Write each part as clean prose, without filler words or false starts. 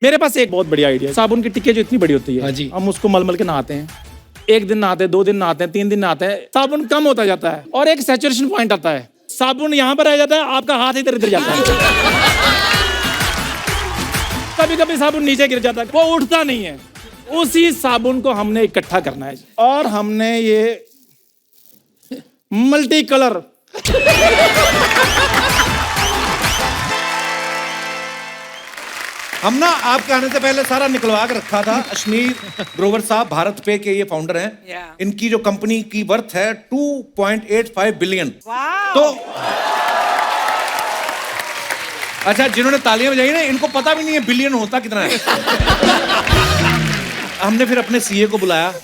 मेरे पास एक बहुत बढ़िया आइडिया है। साबुन की टिक्की जो इतनी बड़ी होती है, हाँ जी। हम उसको मल मल के नहाते हैं। एक दिन नहाते हैं, 2 दिन नहाते हैं, 3 दिन नहाते हैं, साबुन कम होता जाता है और एक सैचुरेशन पॉइंट आता है। साबुन यहाँ पर आ जाता है, आपका हाथ इधर इधर जाता है। कभी कभी साबुन नीचे गिर जाता है, वो उठता नहीं है। उसी साबुन को हमने इकट्ठा करना है और हमने ये मल्टी कलर हम ना आपके आने से पहले सारा निकलवा के रखा था। अश्मीर ग्रोवर साहब भारत पे के ये फाउंडर हैं। इनकी जो कंपनी की वर्थ है 2.85 बिलियन। तो अच्छा, जिन्होंने तालियां बजाई ना, इनको पता भी नहीं है बिलियन होता कितना है। हमने फिर अपने सीए को बुलाया,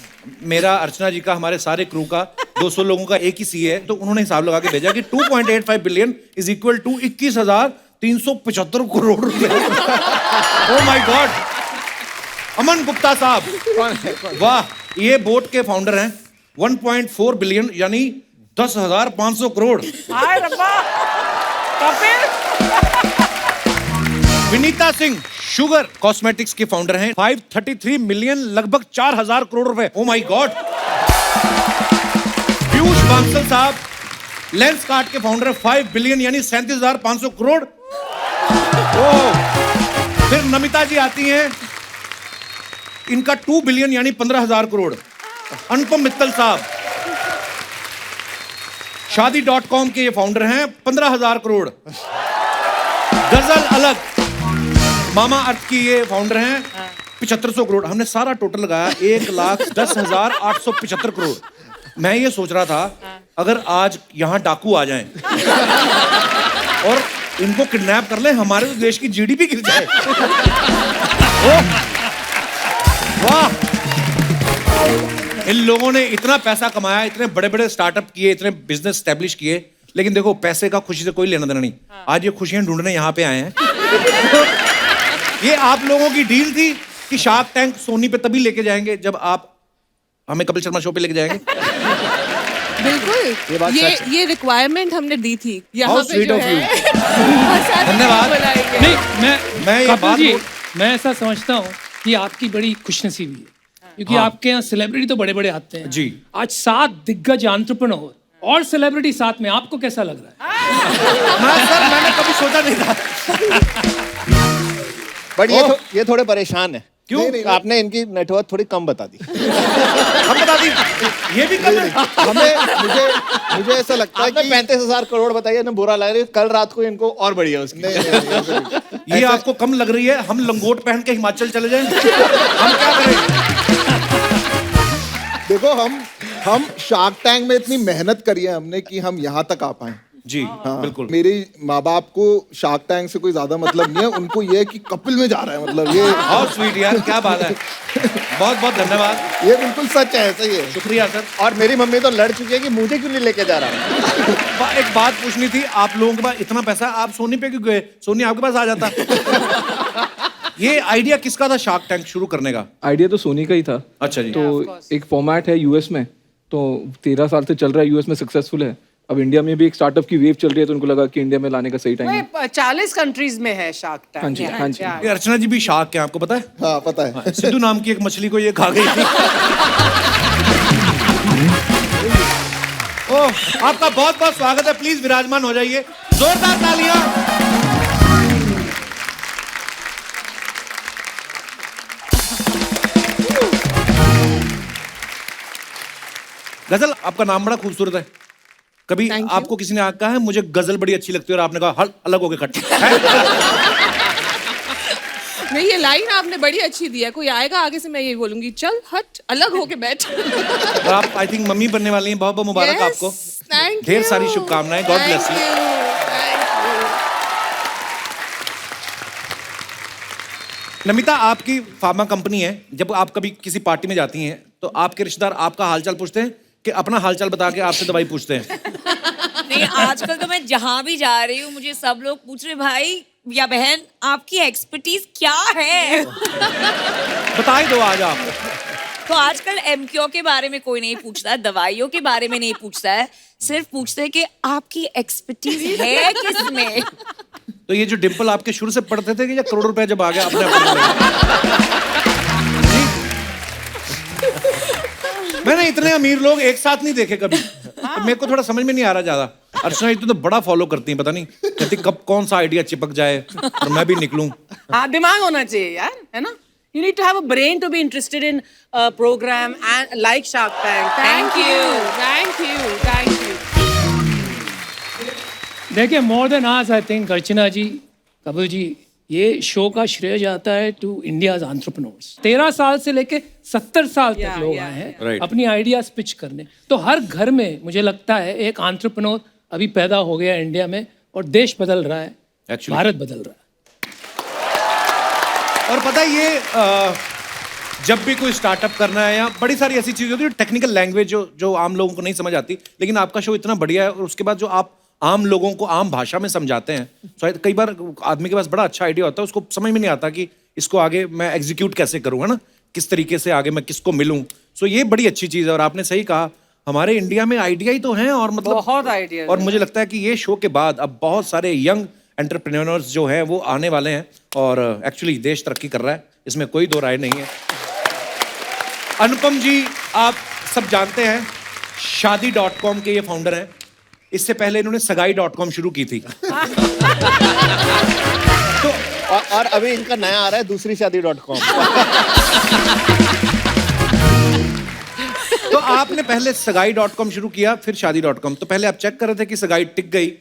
मेरा, अर्चना जी का, हमारे सारे क्रू का, 200 लोगों का एक ही सीए है। तो उन्होंने हिसाब लगा के भेजा कि 2.85 billion is equal to 21,375 crore रुपए। Oh my god. Aman Gupta साहब, वाह, ये बोट के फाउंडर हैं। 1.4 बिलियन यानी 10,500 करोड़। विनीता सिंह शुगर कॉस्मेटिक्स के फाउंडर हैं। 533 मिलियन, लगभग 4,000 करोड़ रुपए। Oh my God. Piyush Bansal साहब लेंस कार्ट के फाउंडर है। 5 बिलियन यानी 37,500 करोड़। फिर नमिता जी आती हैं, इनका 2 बिलियन यानी 15,000 करोड़। अनुपम मित्तल साहब शादी.com के ये फाउंडर हैं, 15,000 करोड़। गजल अलग मामा अर्थ की ये फाउंडर हैं, 7500 करोड़। हमने सारा टोटल लगाया 1,10,875 करोड़। मैं ये सोच रहा था, अगर आज यहाँ डाकू आ जाएं और इनको किडनैप कर ले, हमारे देश की जीडीपी गिर जाए। वाह, इन लोगों ने इतना पैसा कमाया, इतने बड़े बड़े स्टार्टअप किए, इतने बिजनेस स्टैब्लिश किए, लेकिन देखो पैसे का खुशी से कोई लेना देना नहीं। आज ये खुशियां ढूंढने यहाँ पे आए हैं। ये आप लोगों की डील थी कि शार्क टैंक सोनी पे तभी लेके जाएंगे जब आप हमें कपिल शर्मा शो पे लेके जाएंगे। बिल्कुल, ये रिक्वायरमेंट हमने दी थी यहाँ पे स्वीट जो ऑफ यू। है। धन्यवाद। नहीं, मैं ये बात बात मैं ऐसा समझता हूँ कि आपकी बड़ी खुशनसीबी है, क्योंकि आपके यहाँ सेलिब्रिटी तो बड़े बड़े आते हैं जी। आज 7 दिग्गज एंटरप्रेन्योर और सेलिब्रिटी साथ में, आपको कैसा लग रहा है? सर, मैंने कभी सोचा नहीं था। बट ये थोड़े परेशान है। क्यों? आपने इनकी नेटवर्क थोड़ी कम बता दी। हम बता दी, ये भी कम है। मुझे ऐसा लगता है कि 35,000 करोड़ बताइए ना, बुरा लग रहा है। कल रात को इनको और बढ़िया उसकी। ये आपको कम लग रही है? हम लंगोट पहन के हिमाचल चले जाएं? हम क्या करें? देखो, हम शार्क टैंक में इतनी मेहनत करी है हमने कि हम यहाँ तक आ पाए। जी हाँ, बिल्कुल। मेरे माँ बाप को शार्क टैंक से कोई ज्यादा मतलब नहीं है, उनको ये है कि कपिल में जा रहा है, मतलब ये बहुत स्वीट यार, क्या बात है। बहुत बहुत धन्यवाद। ये बिल्कुल सच है, ऐसा ही है। शुक्रिया सर। और मेरी मम्मी तो लड़ चुकी है कि मुझे क्यों नहीं लेके जा रहा। एक बात पूछनी थी, आप लोगों के पास इतना पैसा, आप सोनी पे क्यों गए? सोनी आपके पास आ जाता। ये आइडिया किसका था शार्क टैंक शुरू करने का? आइडिया तो सोनी का ही था। अच्छा जी। तो एक फॉर्मेट है यूएस में, तो 13 साल से चल रहा है, यूएस में सक्सेसफुल है। अब इंडिया में भी एक स्टार्टअप की वेव चल रही है, तो उनको लगा कि इंडिया में लाने का सही टाइम है। 40 कंट्रीज में है शार्क टैंक। हाँ जी, हाँ जी। ये अर्चना जी भी शार्क है, आपको पता है? हाँ, पता है। सिद्धू नाम की एक मछली को ये खा गई थी। ओह, आपका बहुत बहुत स्वागत है। प्लीज विराजमान हो जाइए, जोरदार तालियां। गजल, आपका नाम बड़ा खूबसूरत है। कभी आपको किसी ने कहा है मुझे गजल बड़ी अच्छी लगती है और आपने कहा हल अलग होके खट? नहीं, ये लाइन आपने बड़ी अच्छी दी है। कोई आएगा आगे से, मैं ये बोलूंगी, चल हट, अलग होके बैठ। और आप आई थिंक मम्मी बनने वाली हैं। बहुत बहुत मुबारक आपको। ढेर सारी शुभकामनाएं। God bless you. नमिता, आपकी फार्मा कंपनी है। जब आप कभी किसी पार्टी में जाती हैं तो आपके रिश्तेदार आपका हालचाल पूछते हैं कि अपना हालचाल बता के आपसे दवाई पूछते हैं? नहीं, आजकल तो मैं जहां भी जा रही हूँ मुझे सब लोग पूछ रहे, भाई या बहन आपकी एक्सपर्टीज क्या है? बता ही दो आज आप। तो आजकल एमक्यू के बारे में कोई नहीं पूछता है, दवाइयों के बारे में नहीं पूछता है, सिर्फ पूछते हैं कि आपकी एक्सपर्टीज है किसमें। तो ये जो डिम्पल आपके शुरू से पढ़ते थे कि या करोड़ रुपए जब आ गया अपने मैंने इतने अमीर लोग एक साथ नहीं देखे कभी। तो मेरे को थोड़ा समझ में नहीं आ रहा ज्यादा। अर्चना जी तो बड़ा फॉलो करती हैं, पता नहीं कहती कब कौन सा आइडिया चिपक जाए और मैं भी निकलूं। हाँ, दिमाग होना चाहिए यार, है ना? You need to have a brain to be interested in a program and like Shark Tank. Thank you. देखिए, मोर देन आज आई थिंक अर्चना जी, कपिल जी, ये शो का श्रेय जाता है टू इंडियाज एंटरप्रेन्योर्स। 13 साल से लेके 70 साल तक Yeah, लोग yeah. आए हैं Right. अपनी आइडियाज पिच करने। तो हर घर में मुझे लगता है एक एंटरप्रेन्योर अभी पैदा हो गया इंडिया में, और देश बदल रहा है, Actually. भारत बदल रहा है। और पता है ये जब भी कोई स्टार्टअप करना है या बड़ी सारी ऐसी चीजें होती है टेक्निकल लैंग्वेज जो आम लोगों को नहीं समझ आती, लेकिन आपका शो इतना बढ़िया है और उसके बाद जो आप आम लोगों को आम भाषा में समझाते हैं, शायद कई बार आदमी के पास बड़ा अच्छा आइडिया होता है, उसको समझ में नहीं आता कि इसको आगे मैं एग्जीक्यूट कैसे करूँ, है ना, किस तरीके से आगे मैं किसको मिलूं। सो ये बड़ी अच्छी चीज़ है और आपने सही कहा, हमारे इंडिया में आइडिया ही तो हैं और मतलब बहुत आइडिया। और मुझे लगता है कि ये शो के बाद अब बहुत सारे यंग एंटरप्रेन्योर्स जो हैं वो आने वाले हैं और एक्चुअली देश तरक्की कर रहा है, इसमें कोई दो राय नहीं है। अनुपम जी, आप सब जानते हैं शादी.com के ये फाउंडर हैं। इससे पहले इन्होंने सगाई.com शुरू की थी। तो और अभी इनका नया आ रहा है दूसरी शादी.com। तो आपने पहले सगाई.com शुरू किया, फिर शादी.com। तो पहले आप चेक कर रहे थे कि सगाई टिक गई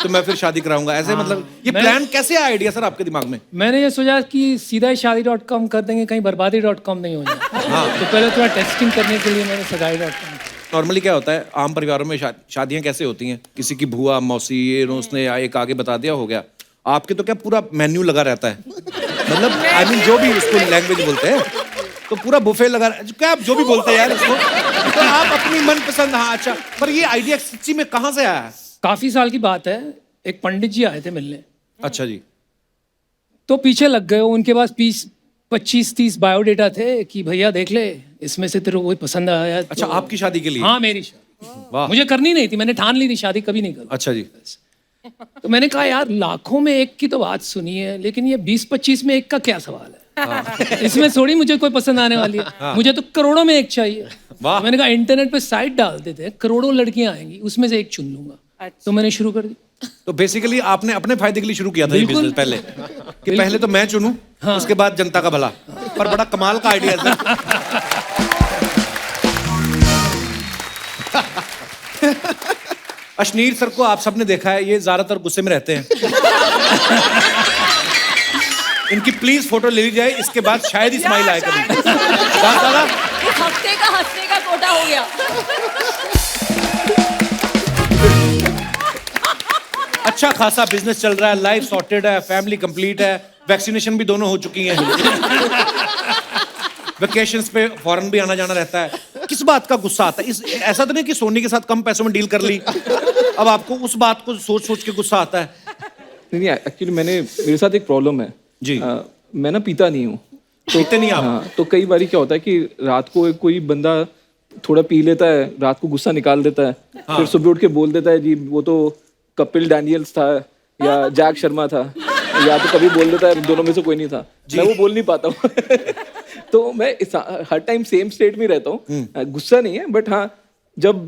तो मैं फिर शादी कराऊंगा, ऐसे मतलब ये प्लान कैसे आया आइडिया सर आपके दिमाग में? मैंने ये सोचा कि सीधा ही शादी.com कर देंगे, कहीं बर्बादी.com नहीं हो जाए। तो पहले थोड़ा टेस्टिंग करने के लिए मैंने सगाई.com। नॉर्मली क्या होता है आम परिवारों में शादियां कैसे होती हैं, किसी की बुआ मौसी ये उसने एक आगे बता दिया हो गया। आपके तो क्या पूरा मेन्यू लगा रहता है, मतलब आई मीन जो भी उसको लैंग्वेज बोलते हैं तो पूरा बुफे लगा, क्या आप जो भी बोलते हैं यार इसको, तो आप अपनी मनपसंद। हाँ अच्छा, पर ये आइडिया सच्ची में कहाँ से आया है? काफी साल की बात है, एक पंडित जी आए थे मिलने। अच्छा जी। तो पीछे लग गए, उनके पास 25-30 बायोडेटा थे कि भैया देख ले, इसमें से तेरे को कोई पसंद आया। अच्छा, आपकी शादी के लिए? हाँ, मेरी शादी। वाह। मुझे करनी नहीं थी, मैंने ठान ली थी शादी कभी नहीं करूँ। अच्छा जी। तो मैंने कहा यार लाखों में एक की तो बात सुनी है, लेकिन ये 20-25 में एक का क्या सवाल है? इसमें थोड़ी मुझे कोई पसंद आने वाली है। मुझे तो करोड़ों में एक चाहिए। वाह। मैंने कहा इंटरनेट पे साइट डाल देते हैं, करोड़ों लड़कियां आएंगी, उसमें से एक चुन लूंगा। तो मैंने शुरू कर दी। तो बेसिकली आपने अपने फायदे के लिए शुरू किया था ये बिजनेस पहले, कि पहले तो मैं चुनूं, उसके बाद जनता का भला। पर बड़ा कमाल का आइडिया है। अशनीर सर को आप सबने देखा है, ये ज्यादातर गुस्से में रहते हैं। इनकी प्लीज फोटो ले ली जाए, इसके बाद शायद ही स्माइल आए कभी। हफ्ते का हंसने का कोटा हो गया। अच्छा खासा बिजनेस चल रहा है, लाइफ सॉर्टेड है, फैमिली कंप्लीट है, वैक्सीनेशन भी दोनों हो चुकी हैं। वेकेशंस पे फॉरेन भी आना जाना रहता है। किस बात का गुस्सा आता है? ऐसा तो नहीं कि सोनी के साथ कम पैसों में डील कर ली, अब आपको उस बात को सोच सोच के गुस्सा आता है? नहीं, एक्चुअली मेरे साथ एक प्रॉब्लम है जी। मैं ना पीता नहीं हूँ। पीते नहीं आप? हाँ, तो कई बार क्या होता है कि रात को कोई बंदा थोड़ा पी लेता है, रात को गुस्सा निकाल देता है, फिर सुबह उठ के बोल देता है जी वो तो कपिल डैनियल्स था या जैक शर्मा था, या तो कभी बोल देता है दोनों में से कोई नहीं था। मैं वो बोल नहीं पाता हूँ। तो मैं हर टाइम सेम स्टेट में रहता हूँ। गुस्सा नहीं है, बट हाँ जब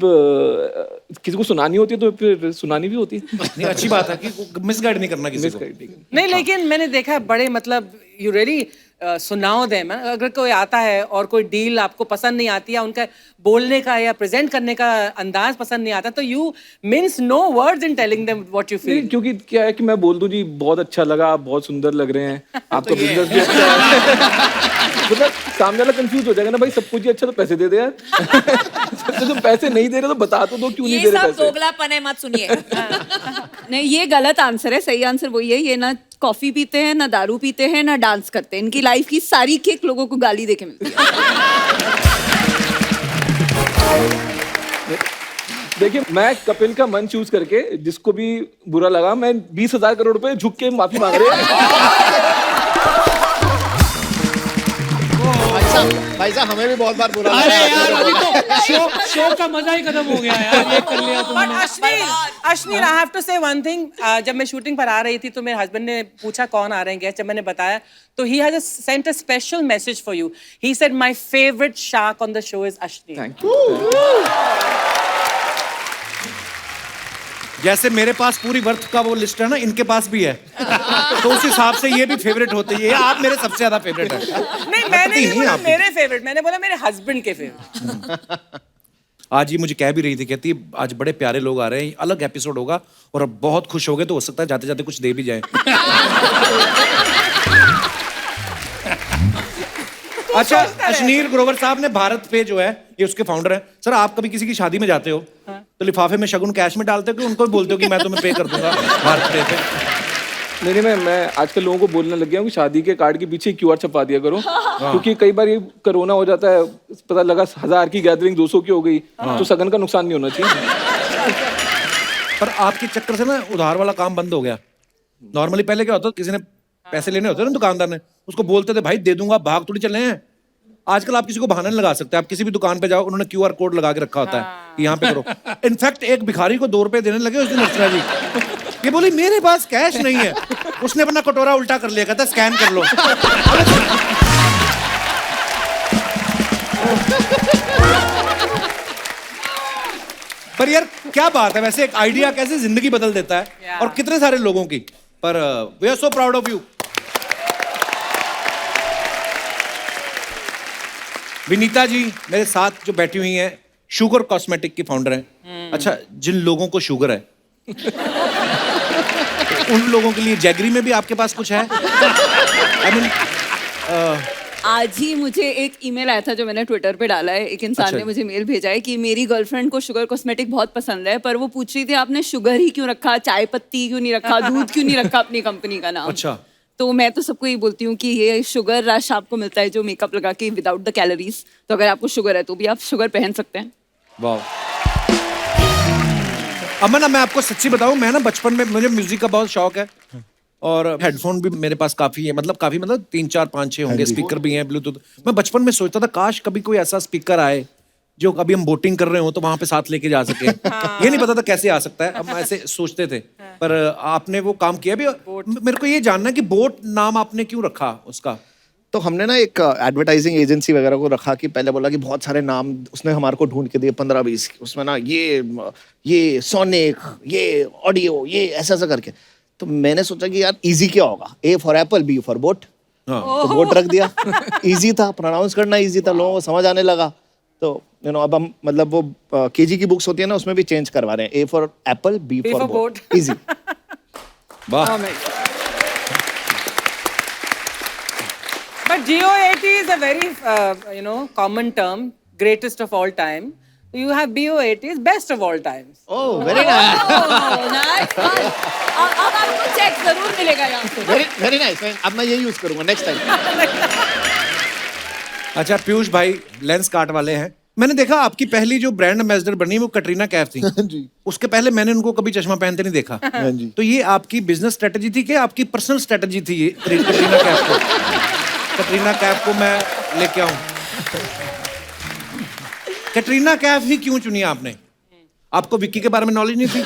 किसी को सुनानी होती है तो फिर सुनानी भी होती है। नहीं, अच्छी बात है कि मिसगाइड नहीं करना किसी को। नहीं, लेकिन मैंने देखा है बड़े मतलब यू रियली सुनाओ देम। अगर कोई आता है और कोई डील आपको पसंद नहीं आती है, उनका बोलने का या प्रेजेंट करने का अंदाज पसंद नहीं आता, तो you means no words in telling them what you feel. क्योंकि क्या है कि मैं बोल दूं जी बहुत अच्छा लगा, आप बहुत सुंदर लग रहे हैं, आपका बिजनेस भी अच्छा है। मतलब सामने वाला कंफ्यूज हो जाएगा ना, भाई सब कुछ ही अच्छा तो पैसे दे दे यार। तो पैसे नहीं दे रहे तो बता तो दो क्यों नहीं दे रहे पैसे। ये सब दोगलापन है, मत सुनिए। नहीं, ये गलत आंसर है। सही आंसर वही है, ये ना कॉफी पीते हैं, ना दारू पीते हैं, ना डांस करते हैं। इनकी लाइफ की सारी किक लोगों को गाली देके मिलती है। देखिए, मैं कपिल का मन चूज करके जिसको भी बुरा लगा, मैं 20,000 करोड़ रुपए झुक के माफी मांग रहे हैं। भाई साहब हमें भी बहुत बार बुरा अरे लगा यार अभी तो शो का मजा ही खत्म हो गया यार, ये कर लिया But तुमने। Ashneer, I have to say one thing. जब मैं शूटिंग पर आ रही थी तो मेरे हस्बैंड ने पूछा कौन आ रहे हैं गेस्ट, जब मैंने बताया तो he has sent a special message for you. He said my favorite shark on the show is Ashneer. Thank you. जैसे मेरे पास पूरी वर्थ का वो लिस्ट है ना, इनके पास भी है, तो उस हिसाब से ये भी फेवरेट होते हैं। ये आप मेरे सबसे ज्यादा फेवरेट है। नहीं, मैंने नहीं बोला मेरे फेवरेट, मैंने बोला मेरे हस्बैंड के फेवरेट। आज ये मुझे कह भी रही थी, कहती है आज बड़े प्यारे लोग आ रहे हैं, अलग एपिसोड होगा और अब बहुत खुश हो गए, तो हो सकता है जाते जाते कुछ दे भी जाए। अच्छा, अशनीर ग्रोवर साहब ने भारत पे जो है, ये उसके फाउंडर हैं। सर, आप कभी किसी की शादी में जाते हो तो लिफाफे में शगुन कैश में डालते हो कि उनको भी बोलते हो कि मैं तुम्हें पे कर दूंगा भारत पे पे? नहीं, मैं आजकल लोगों को बोलने लग गया हूँ कि शादी के कार्ड के पीछे QR छपा दिया करो, क्योंकि कई बार ये कोरोना हो जाता है, पता लगा 1000 की गैदरिंग 200 की हो गई, तो सगन का नुकसान नहीं होना चाहिए। पर आपके चक्कर से ना उधार वाला काम बंद हो गया। नॉर्मली पहले क्या होता, किसी ने पैसे लेने होते ना दुकानदार ने, उसको बोलते थे भाई दे दूंगा, भाग थोड़ी चले हैं। आजकल आप किसी को बहाना नहीं लगा सकते, आप किसी भी दुकान पे जाओ, उन्होंने QR कोड लगा के रखा होता है कि यहाँ पे करो। इनफैक्ट एक भिखारी को 2 रुपए देने लगे उस दिन अर्चना जी, ये बोली मेरे पास कैश नहीं है, उसने अपना कटोरा उल्टा कर लिया, कहता स्कैन कर लो। पर यार क्या बात है, वैसे एक आइडिया कैसे जिंदगी बदल देता है, और कितने सारे लोगों की। पर we are so proud of you. Vinita ji मेरे साथ जो बैठी हुई हैं, शुगर कॉस्मेटिक की फाउंडर हैं। अच्छा, जिन लोगों को शुगर है तो उन लोगों के लिए जैगरी में भी आपके पास कुछ है? I mean, आज ही मुझे एक ईमेल आया था जो मैंने ट्विटर पे डाला है। एक इंसान अच्छा। ने मुझे मेल भेजा है कि मेरी गर्लफ्रेंड को शुगर कॉस्मेटिक बहुत पसंद है, पर वो पूछ रही थी आपने शुगर ही क्यों रखा, चाय पत्ती क्यों नहीं रखा, दूध क्यों नहीं रखा अपनी कंपनी का नाम। अच्छा। तो मैं तो सबको ये बोलती हूँ कि ये शुगर रश आपको मिलता है जो मेकअप लगा के विदाउट द कैलोरीज। तो अगर आपको शुगर है तो भी आप शुगर पहन सकते हैं। वाह। अमन, मैं आपको सच्ची बताऊं, मैं ना बचपन में मुझे म्यूजिक का बहुत शौक है, और हेडफोन भी मेरे पास काफी है, मतलब 3, 4, 5, 6 होंगे, स्पीकर भी हैं, ब्लूटूथ। मैं बचपन में सोचता था काश कभी कोई ऐसा स्पीकर आए जो कभी हम बोटिंग कर रहे हो तो वहां पे साथ लेके जा सके। ये नहीं पता था कैसे आ सकता है, अब ऐसे सोचते थे, पर आपने वो काम किया भी। मेरे को ये जानना है कि बोट नाम आपने क्यों रखा उसका? तो हमने ना एक एडवर्टाइजिंग एजेंसी वगैरह को रखा कि पहले बोला कि बहुत सारे नाम उसने हमारे को ढूंढ के दिए 15-20, उसमें ना ये सोनिक, ये ऑडियो, ये ऐसा करके। तो मैंने सोचा कि यार इजी क्या होगा, A for Apple, B for boat. तो बोट रख दिया। इजी था, प्रोनाउंस करना इजी था, लोगों को समझ आने लगा। तो अब हम मतलब वो केजी की बुक्स होती है ना, उसमें भी चेंज करवा रहे हैं, A for Apple, B for boat, easy. वाह। But GOAT is a very, common term, greatest of all time. You have BOAT is best of all times. Oh, very nice. अब आपको चेक जरूर मिलेगा यहाँ से। Very nice. अब मैं ये यूज करूंगा नेक्स्ट टाइम। अच्छा, पीयूष भाई लेंस कार्ट वाले हैं। मैंने देखा आपकी पहली जो ब्रांड एम्बेसडर बनी वो कटरीना कैफ थी। जी। उसके पहले मैंने उनको कभी चश्मा पहनते नहीं देखा। हाँ जी। तो ये आपकी बिजनेस स्ट्रेटजी थी कि आपकी पर्सनल स्ट्रेटजी थी ये कटरीना कैफ को? कटरीना कैफ को मैं लेके आऊं। कटरीना कैफ ही क्यों चुनी आपने? आपको विक्की के बारे में नॉलेज नहीं थी?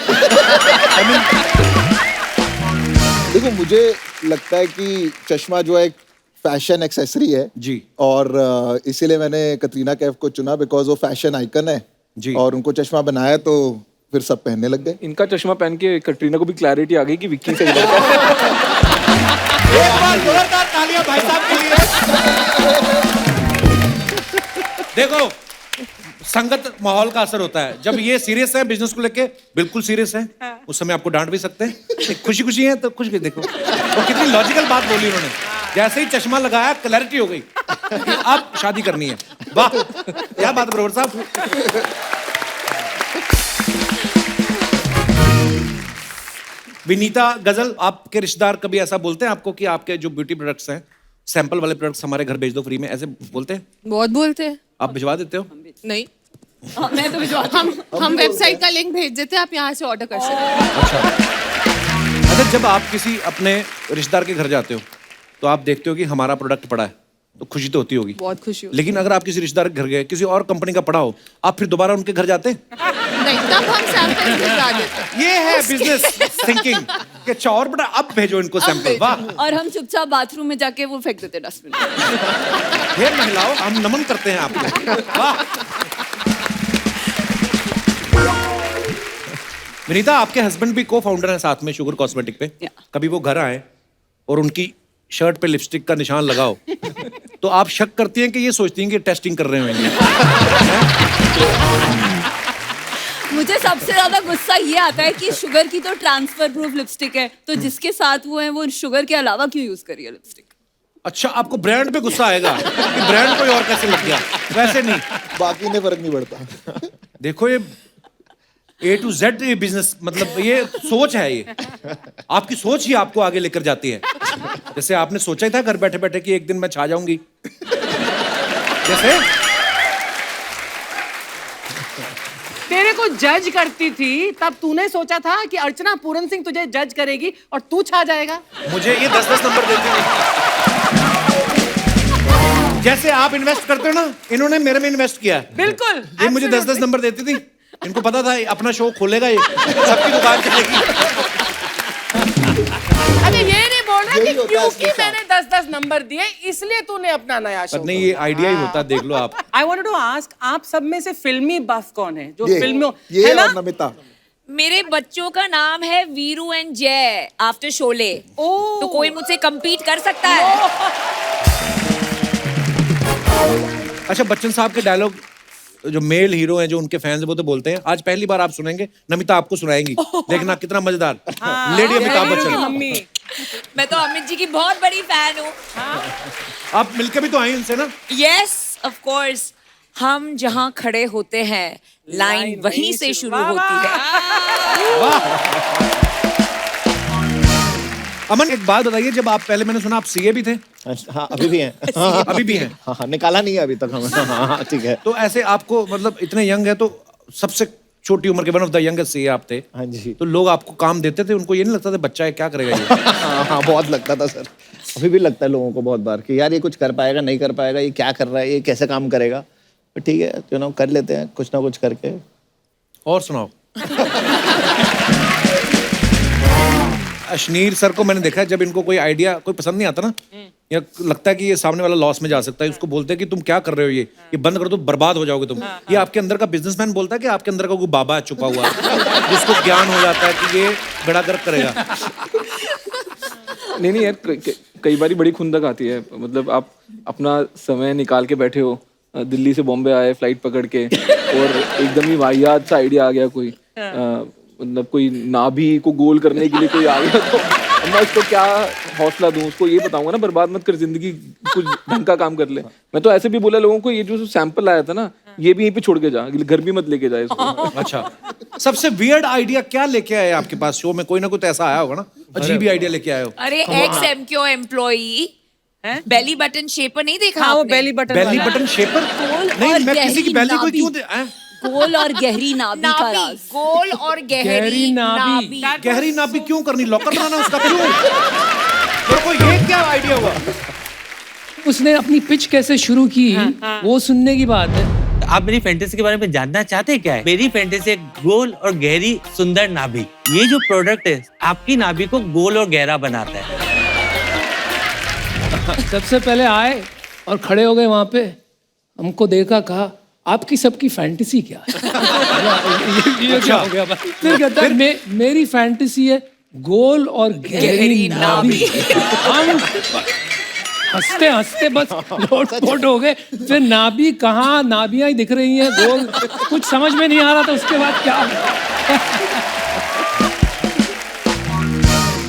देखो, मुझे लगता है कि चश्मा जो है एक फैशन एक्सेसरी है जी, और इसीलिए मैंने कटरीना कैफ को चुना, बिकॉज वो फैशन आइकन है जी, और उनको चश्मा बनाया तो फिर सब पहनने लग गए। इनका चश्मा पहन के कटरीना को भी क्लैरिटी आ गई कि विक्की से लड़का है। एक बार जोरदार तालियां भाई साहब के लिए। देखो, संगत माहौल का असर होता है। जब ये सीरियस है बिजनेस को लेके, बिल्कुल सीरियस है, उस समय आपको डांट भी सकते हैं। खुशी खुशी है तो खुश भी। देखो वो कितनी लॉजिकल बात बोली उन्होंने, जैसे ही चश्मा लगाया क्लैरिटी हो गई, अब शादी करनी है। वाह, क्या बात ग्रोवर साहब। विनीता गजल, आपके रिश्तेदार कभी ऐसा बोलते हैं आपको कि आपके जो ब्यूटी प्रोडक्ट्स हैं, सैंपल वाले प्रोडक्ट्स हमारे घर भेज दो फ्री में, ऐसे बोलते हैं? बहुत बोलते हैं। आप भिजवा देते हो? नहीं, मैं तो भिजवाती हूँ। हम वेबसाइट का लिंक भेज देते हैं, आप यहाँ से ऑर्डर कर सकते हैं। अच्छा, जब आप किसी अपने रिश्तेदार के घर जाते हो तो आप देखते हो कि हमारा प्रोडक्ट पड़ा है, तो खुशी तो होती होगी। बहुत खुशी होती लेकिन अगर आप किसी रिश्तेदार के घर गए, किसी और कंपनी का पड़ा हो, आप फिर दोबारा उनके घर जाते? नहीं, तब हम सैंपल भिजवा देते। ये है बिजनेस थिंकिंग कि अच्छा और बेटा अब भेजो इनको सैंपल। वाह, और हम चुपचाप बाथरूम में जाके वो फेंक देते डस्टबिन में। हे महिलाओं, हम नमन करते हैं आपको। वाह। विनीता, आपके हस्बैंड भी को फाउंडर हैं साथ में शुगर कॉस्मेटिक पे। कभी वो घर आए और उनकी शर्ट पे लिपस्टिक का निशान लगाओ तो आप शक करती हैं कि ये सोचती हैं कि टेस्टिंग कर रहे होंगे? मुझे सबसे ज्यादा गुस्सा ये आता है कि शुगर की तो ट्रांसफर प्रूफ लिपस्टिक है, तो जिसके साथ वो है वो शुगर के अलावा क्यों यूज करी है लिपस्टिक? अच्छा, आपको ब्रांड पे गुस्सा आएगा कि ब्रांड कोई और कैसे लग गया, वैसे नहीं, बाकी ने फर्क नहीं पड़ता। देखो ये A to Z ये बिजनेस, मतलब ये सोच है, ये आपकी सोच ही आपको आगे लेकर जाती है। जैसे आपने सोचा ही था घर बैठे बैठे कि एक दिन मैं छा जाऊंगी, जैसे तेरे को जज करती थी तब तूने सोचा था कि अर्चना पूरन सिंह तुझे जज करेगी और तू छा जाएगा। मुझे ये 10-10 नंबर देती है। जैसे आप इन्वेस्ट करते हो ना, इन्होंने मेरे में इन्वेस्ट किया है। बिल्कुल, ये मुझे 10-10 नंबर देती थी। इनको पता था अपना शो खोलेगा, ये सबकी दुकान चलेगी। अबे ये नहीं बोल रहा कि यही होता है क्योंकि इसके मैंने 10-10 नंबर दिए इसलिए तूने अपना नया शो। पर नहीं, ये आइडिया ही होता है, देख लो आप। आई वांटेड टू आस्क, आप सब में से फिल्मी बफ कौन है जो ये फिल्मों ये है ना? और नमिता। मेरे बच्चों का नाम है वीरू एंड जय आफ्टर शोले। तो कोई मुझसे compete कर सकता है? अच्छा, बच्चन साहब के डायलॉग जो मेल हीरो हैं, जो उनके फैंस हैं, वो तो बोलते हैं। आज पहली बार आप सुनेंगे, नमिता आपको सुनाएंगी, देखना कितना मजेदार। लेडी अमिताभ बच्चन। मम्मी, मैं तो अमित जी की बहुत बड़ी फैन हूँ। आप मिलकर भी तो आई उनसे ना? Yes of course. हम जहाँ खड़े होते हैं लाइन वहीं से शुरू होती है। अमन, एक बात बताइए, जब आप पहले, मैंने सुना आप सीए भी थे? हाँ, अभी भी हैं। अभी भी हैं? हाँ, निकाला नहीं है अभी तक हमें। हाँ, ठीक है। तो ऐसे आपको, मतलब इतने यंग है तो सबसे छोटी उम्र के one of the youngest CA आप थे। हाँ जी। तो लोग आपको काम देते थे, उनको ये नहीं लगता था बच्चा है क्या करेगा ये? हाँ, बहुत लगता था सर। अभी भी लगता है लोगों को बहुत बार कि यार ये कुछ कर पाएगा, नहीं कर पाएगा, ये क्या कर रहा है, ये कैसे काम करेगा। तो ठीक है, कर लेते हैं कुछ ना कुछ करके। और सुनाओ। अशनीर सर को मैंने देखा है, जब इनको कोई आइडिया कोई पसंद नहीं आता ना, या लगता है कि ये सामने वाला लॉस में जा सकता है, उसको बोलते हैं कि तुम क्या कर रहे हो, ये बंद कर दो, बर्बाद हो जाओगे तुम। ये आपके अंदर का बिजनेसमैन बोलता है कि आपके अंदर का कोई बाबा है छुपा हुआ, जिसको ज्ञान हो जाता है कि ये बड़ा गर्क करेगा? नहीं यार, कई बार बड़ी खुंदक आती है। मतलब आप अपना समय निकाल के बैठे हो, दिल्ली से बॉम्बे आए फ्लाइट पकड़ के, और एकदम ही वाहियात सा आइडिया आ गया कोई, मतलब कोई नाभि को गोल करने के लिए कोई आ गया, तो मैं उसको क्या हौसला दूं, उसको ये बताऊंगा ना बर्बाद मत कर जिंदगी, कुछ ढंग का काम कर ले। मैं तो ऐसे भी बोला लोगों को, ये जो सैंपल आया था ना, ये भी यहीं पे छोड़ के जा, घर भी मत लेके जाए इसको। अच्छा, सबसे वियर्ड आइडिया क्या लेके आए आपके पास शो में? कोई ना कोई तो ऐसा आया होगा ना, अजीब ही आइडिया लेके आए हो। अरे x MQ employee belly button shaper नहीं देखा? हाँ, वो आपने? Belly button belly button shaper? नहीं, मैं किसी की बेली को क्यों गोल और गहरी नाभि का नाभि, राज। गोल और गहरी नाभि। गहरी नाभि क्यों करनी? लॉकर बनाना उसका क्यों? मेरे को ये क्या आइडिया हुआ? उसने अपनी पिच कैसे शुरू की वो सुनने की बात है। आप मेरी फैंटेसी के बारे में जानना चाहते हैं क्या है? मेरी फैंटेसी एक गोल और गहरी सुंदर नाभि। ये जो प्रोडक्ट है आपकी नाभि को गोल और गहरा बनाता है। सबसे पहले आए और खड़े हो गए वहां पे, हमको देखा, कहा आपकी सबकी फैंटेसी क्या है? ये क्या हो गया भाई? फिर कहता है मेरी फैंटेसी है गोल और गहरी नाभि। हम हंसते हंसते बस लोट हो गए। फिर नाभि कहाँ, नाभियां ही दिख रही हैं, गोल कुछ समझ में नहीं आ रहा था। उसके बाद क्या?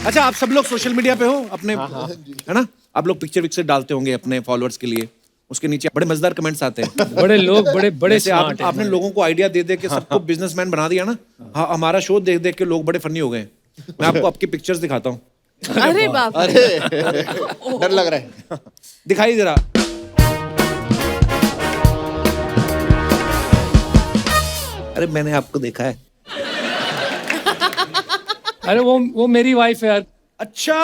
अच्छा, आप सब लोग सोशल मीडिया पे हो अपने, है ना? आप लोग पिक्चर विक्चर डालते होंगे अपने फॉलोअर्स के लिए, उसके नीचे बड़े मजेदार कमेंट्स आते हैं। बड़े लोग बड़े स्मार्ट हैं। आपने लोगों को आइडिया दे दे के सबको बिजनेसमैन बना दिया ना। हाँ, हमारा शो देख देख के लोग बड़े फनी हो गए। मैं आपको आपकी पिक्चर्स दिखाता हूँ। अरे बाप रे। अरे डर लग रहा है। दिखाई जरा। अरे मैंने आपको देखा है। अरे वो मेरी वाइफ है यार। अच्छा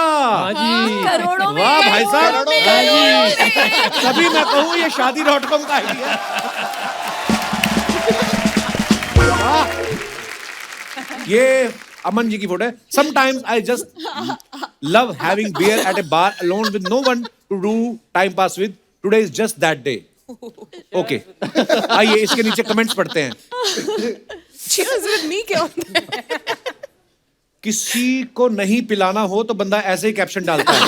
करोड़ों में वाह भाई साहब, करोड़ों में। तभी मैं कहूँ ये शादी.com का आइडिया है। ये अमन जी की फोटो है। Sometimes I just love having beer at a bar alone with no one to do time pass with. Today is just that day. Okay. आइए इसके नीचे कमेंट्स पढ़ते हैं। Cheers with me क्या होता है? किसी को नहीं पिलाना हो तो बंदा ऐसे ही कैप्शन डालता है।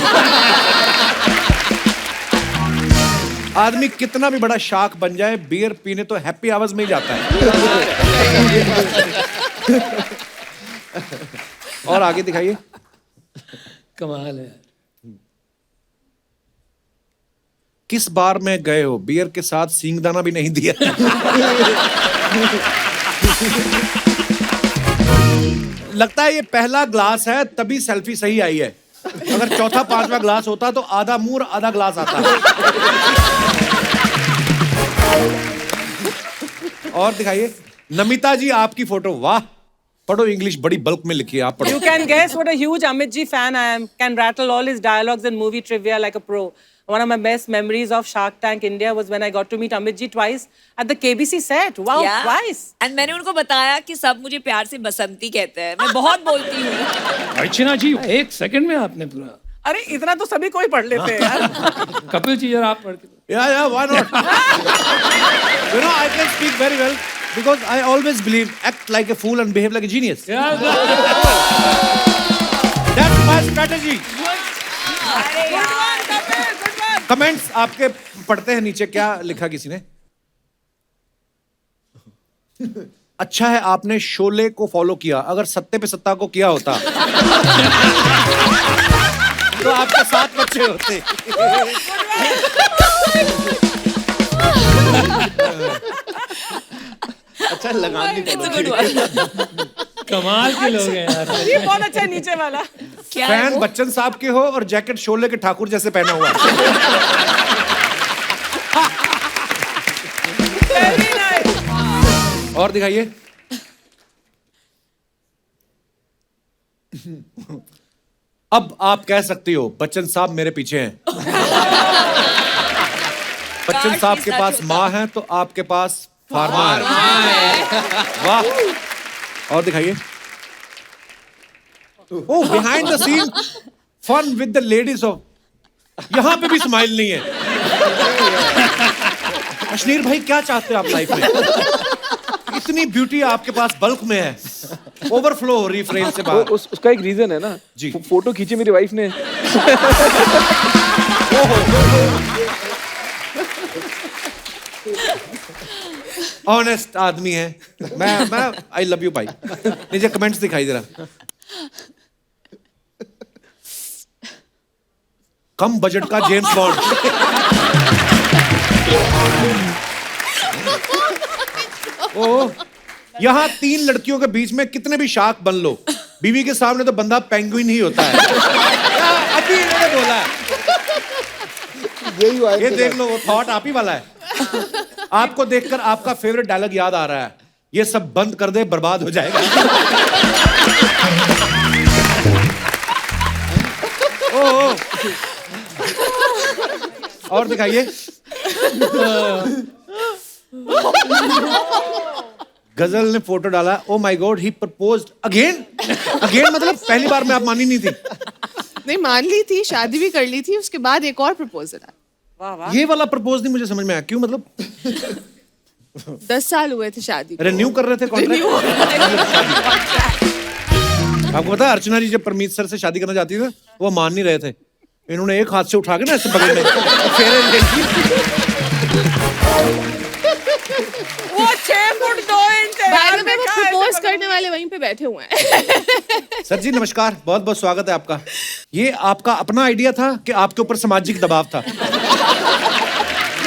आदमी कितना भी बड़ा शार्क बन जाए, बियर पीने तो हैप्पी आवर्स में ही जाता है। और आगे दिखाइए। कमाल है। किस बार में गए हो, बियर के साथ सींगदाना भी नहीं दिया? लगता है ये पहला ग्लास है तभी सेल्फी सही आई है। अगर चौथा पांचवा ग्लास होता तो आधा मुंह और आधा ग्लास आता। और दिखाइए नमिता जी आपकी फोटो। वाह, पढ़ो इंग्लिश बड़ी बल्क में लिखी है, आप पढ़ो। You can guess what a huge Amit Ji fan I am. Can rattle all his dialogues and movie trivia like a pro. One of my best memories of Shark Tank India was when I got to meet Amit Ji twice at the KBC set. Wow, twice. And मैंने उनको बताया कि सब मुझे प्यार से बसंती कहते हैं। मैं बहुत बोलती हूँ। अर्चना जी 1 सेकंड में आपने पूरा। अरे इतना तो सभी कोई पढ़ लेते हैं यार। कपिल जी जरा आप पढ़ के। Yeah, why not? You know, I can speak very well because I always believe act like a fool and behave like a genius. That's my strategy. Comments आपके पढ़ते हैं नीचे। क्या लिखा किसी ने? अच्छा है आपने शोले को फॉलो किया, अगर सत्ते पे सत्ता को किया होता तो आपके 7 बच्चे होते। अच्छा लगान भी कमाल के लोग हैं यार। ये बहुत अच्छा है नीचे वाला। फैन बच्चन साहब के हो और जैकेट शोले के ठाकुर जैसे पहना हुआ है। Very nice. और दिखाइए। अब आप कह सकती हो बच्चन साहब मेरे पीछे हैं। बच्चन साहब के पास माँ है तो आपके पास फार्मा है। वाह। और दिखाइए। Oh, behind the scene fun with the ladies of. यहां पे भी स्माइल नहीं है। अश्नीर भाई क्या चाहते हो आप लाइफ में? इतनी ब्यूटी आपके पास बल्क में है, ओवरफ्लो हो रही फ्रेम से बाहर। उसका एक रीजन है ना जी। फोटो खींची मेरी वाइफ ने। ऑनेस्ट आदमी है। मैं आई लव यू भाई। नीचे कमेंट्स दिखाई दे रहा। कम बजट का जेम्स बॉन्ड। ओ, यहाँ 3 लड़कियों के बीच में कितने भी शार्क बन लो, बीवी के सामने तो बंदा पेंगुइन ही होता है। अभी इन्होंने बोला है। ये देख लो, वो थॉट आप ही वाला है। आपको देखकर आपका फेवरेट डायलॉग याद आ रहा है, ये सब बंद कर दे बर्बाद हो जाएगा। ओ। और दिखाइए। गजल ने फोटो डाला। Oh my God, he proposed again. Again मतलब पहली बार में आप मानी नहीं थी? नहीं, मान ली थी, शादी भी कर ली थी, उसके बाद एक और प्रपोजल आया। वाह वाह। ये वाला प्रपोज नहीं मुझे समझ में आया, क्यों? मतलब 10 साल हुए थे शादी को। रिन्यू कर रहे थे कॉन्ट्रैक्ट? आपको पता है अर्चना जी जब परमीत सर से शादी करना चाहती थी वो मान नहीं रहे थे। इन्होंने एक हाथ से उठा के ना ऐसे बगल में फेरे ले ली। वो 6 फुट 2 इंच है। बाद में वो प्रपोज करने वाले वहीं पे बैठे हुए हैं। सर जी नमस्कार, बहुत बहुत स्वागत है आपका। ये आपका अपना आइडिया था कि आपके ऊपर सामाजिक दबाव था?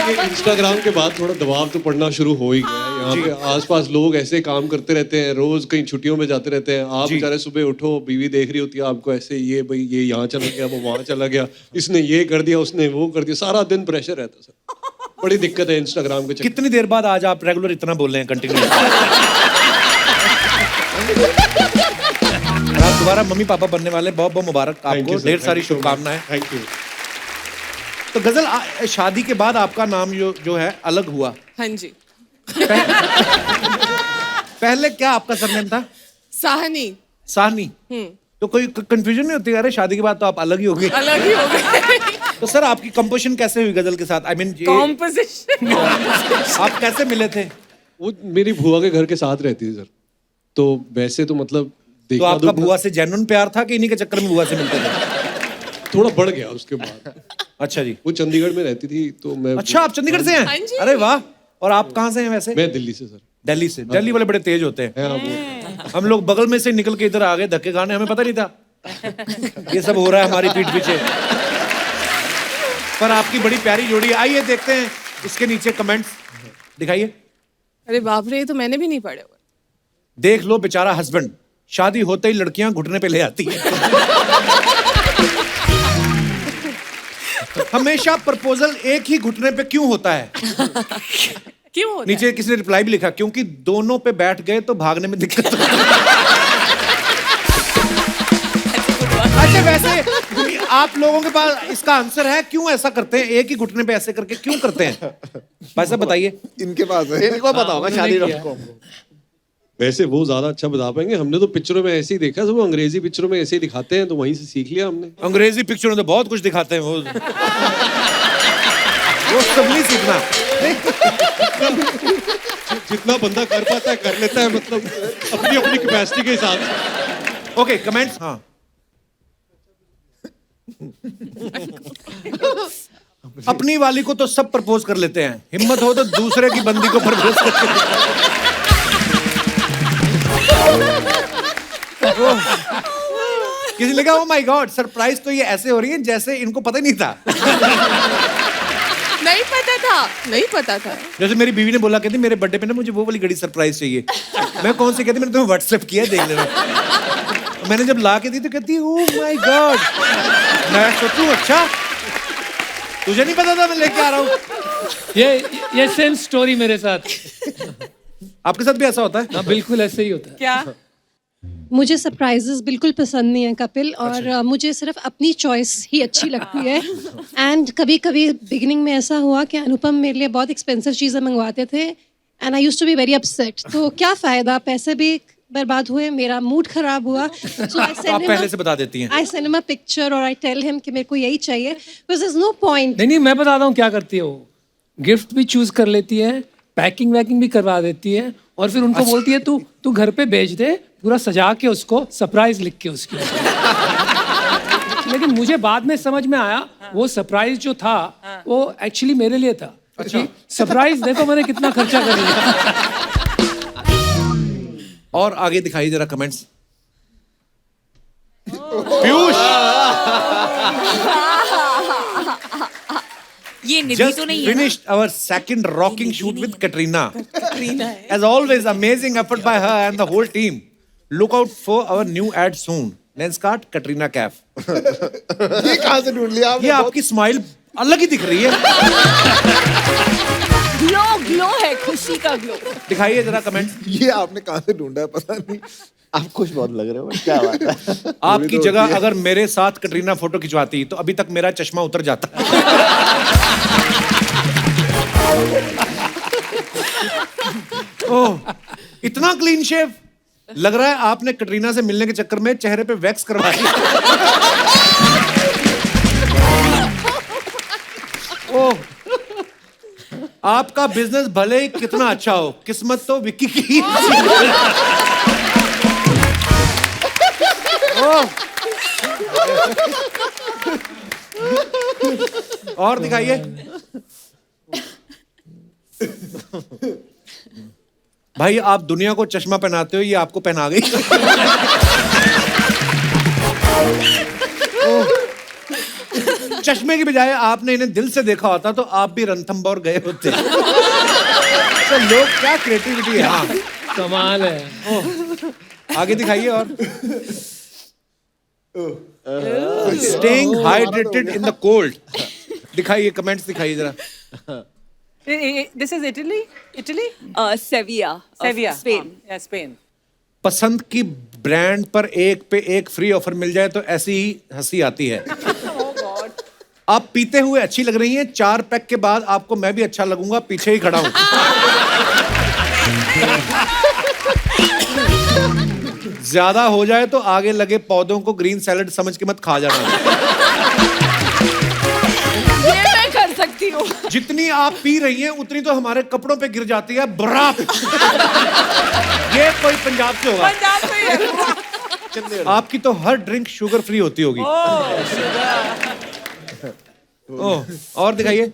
इंस्टाग्राम के बाद थोड़ा दबाव तो पड़ना शुरू हो ही गया है। यहाँ पे आसपास लोग ऐसे काम करते रहते हैं, रोज कहीं छुट्टियों में जाते रहते हैं। आप बेचारे सुबह उठो, बीवी देख रही होती है आपको ऐसे, ये भाई ये यहाँ चला गया, वो वहाँ चला गया, इसने ये कर दिया, उसने वो कर दिया, सारा दिन प्रेशर रहता है सर। बड़ी दिक्कत है इंस्टाग्राम के। कितनी देर बाद आज आप रेगुलर इतना बोल रहे हैं कंटिन्यू? आप दोबारा मम्मी पापा बनने वाले, बहुत बहुत मुबारक आपको, ढेर सारी शुभकामनाएं। Thank you. तो गजल, शादी के बाद आपका नाम जो है अलग हुआ। हाँ जी। पहले क्या आपका सरनेम था? साहनी। साहनी। तो कोई कंफ्यूजन नहीं होती? अरे शादी के बाद तो आप अलग ही हो गए। अलग ही हो गए। तो सर आपकी कंपोजिशन कैसे हुई गजल के साथ? I mean composition. आप कैसे मिले थे? वो मेरी बुआ के घर के साथ रहती थी सर, तो वैसे तो मतलब तो आपका बुआ से जेन्युइन प्यार था कि इन्हीं के चक्कर में बुआ से मिलते थे? थोड़ा बढ़ गया उसके बाद। अच्छा जी। वो चंडीगढ़ में रहती थी तो मैं। अच्छा, आप चंडीगढ़ से हैं? अरे वाह। और आप कहाँ से हैं वैसे? मैं दिल्ली से सर। दिल्ली से? दिल्ली वाले बड़े तेज होते हैं। हम लोग बगल में से निकल के इधर आ गए धक्के खाने, हमें पता नहीं था ये सब हो रहा है हमारी पीठ पीछे। पर आपकी बड़ी प्यारी जोड़ी। आइए देखते हैं इसके नीचे कमेंट्स, दिखाइए। अरे बाप रे, ये तो मैंने भी नहीं पढ़े हुए। देख लो बेचारा हस्बैंड, शादी होते ही लड़कियां घुटने पे ले आती है। हमेशा प्रपोजल एक ही घुटने पे क्यों होता है? क्यों होता नीचे किसी ने रिप्लाई भी लिखा, क्योंकि दोनों पे बैठ गए तो भागने में दिक्कत होती है। अच्छा, वैसे आप लोगों के पास इसका आंसर है, क्यों ऐसा करते हैं? एक ही घुटने पे ऐसे करके क्यों करते हैं? भाई साहब बताइए। इनके पास है, इनको पता होगा शादी को। वैसे वो ज्यादा अच्छा बता पाएंगे, हमने तो पिक्चरों में ऐसे ही देखा, सब अंग्रेजी पिक्चरों में ऐसे ही दिखाते हैं तो वहीं से सीख लिया हमने। अंग्रेजी पिक्चरों में तो बहुत कुछ दिखाते हैं, वो सब नहीं सीखना। जितना बंदा कर पाता है कर लेता है, मतलब अपनी अपनी कैपेसिटी के हिसाब से। Okay, comments. हाँ, अपनी वाली को तो सब प्रपोज कर लेते हैं, हिम्मत हो तो दूसरे की बंदी को प्रपोज करते हैं। किसी ने कहा ओ माय गॉड, सरप्राइज तो ये ऐसे हो रही है जैसे इनको पता ही नहीं था। नहीं पता था, नहीं पता था। जैसे मेरी बीवी ने बोला, कहती मेरे बर्थडे पे ना मुझे वो वाली घड़ी सरप्राइज चाहिए। मैं कौन सी? कहती मैंने तुम्हें व्हाट्सएप किया, देख लेना। मैंने जब ला के दी तो कहती ओ माय गॉड। मैं सोचूं अच्छा तुझे नहीं पता था मैं लेके आ रहा हूँ। ये सेम स्टोरी मेरे साथ। आपके साथ भी ऐसा होता है? हाँ, बिल्कुल ऐसे ही होता है। क्या? मुझे सरप्राइजेस बिल्कुल पसंद नहीं है कपिल, और मुझे सिर्फ अपनी चॉइस ही अच्छी लगती है। एंड कभी कभी बिगिनिंग में ऐसा हुआ कि अनुपम मेरे लिए बहुत एक्सपेंसिव चीज़ें मंगवाते थे and I used to be very upset. तो क्या फ़ायदा, पैसे भी बर्बाद हुए, मेरा मूड खराब हुआ। So I तो आप पहले से बता देती हैं। I send him a picture or I tell him कि मेरे को यही चाहिए, because there's no point। नहीं, मैं बताता हूँ क्या करती है वो। गिफ्ट भी चूज कर लेती है, पैकिंग वैकिंग भी करवा देती है, और फिर उनको बोलती है तू घर पे भेज दे, पूरा सजा के उसको, सरप्राइज लिख के उसकी। लेकिन मुझे बाद में समझ में आया वो सरप्राइज जो था वो एक्चुअली मेरे लिए था। अच्छा, सरप्राइज देखो मैंने कितना खर्चा कर लिया। और आगे दिखाइए जरा कमेंट्स। पीयूष, ये निधि just तो नहीं है ना? finished our second rocking shoot with Katrina. As always, amazing effort by her and the whole team. Look out for our new ad soon. Lenskart Katrina Cafe. ये कहाँ से ढूंढ लिया आपने? ये आपकी स्माइल अलग ही दिख रही है। ग्लो है, खुशी का ग्लो। दिखाइए जरा कमेंट्स। ये आपने कहाँ से ढूंढा है पता नहीं। आप खुश बहुत लग रहे हो, क्या बात है? आपकी जगह अगर मेरे साथ कटरीना फोटो खिंचवाती तो अभी तक मेरा चश्मा उतर जाता। ओह, इतना क्लीन शेव लग रहा है आपने कटरीना से मिलने के चक्कर में चेहरे पे वैक्स करवाई। ओह, आपका बिजनेस भले ही कितना अच्छा हो, किस्मत तो विक्की की। और दिखाइए। भाई आप दुनिया को चश्मा पहनाते हो, ये आपको पहना गई। चश्मे की बजाय आपने इन्हें दिल से देखा होता तो आप भी रणथंबोर गए होते। तो लोग क्या क्रिएटिविटी है। हाँ, कमाल है। आगे दिखाइए। और staying hydrated in the cold. दिखाइए कमेंट्स, दिखाइए जरा। This is Italy? Sevilla, Sevilla, Spain. Yeah, Spain. पसंद की ब्रांड पर एक पे एक फ्री ऑफर मिल जाए तो ऐसी ही हंसी आती है। आप पीते हुए अच्छी लग रही हैं, 4 पैक के बाद आपको मैं भी अच्छा लगूंगा, पीछे ही खड़ा हूं। ज्यादा हो जाए तो आगे लगे पौधों को ग्रीन सैलेड समझ के मत खा जाना। ये मैं कर सकती हूँ। जितनी आप पी रही हैं उतनी तो हमारे कपड़ों पे गिर जाती है बरात। ये कोई पंजाब से होगा। पंजाब से ही है। आपकी तो हर ड्रिंक शुगर फ्री होती होगी। ओह, और दिखाइए।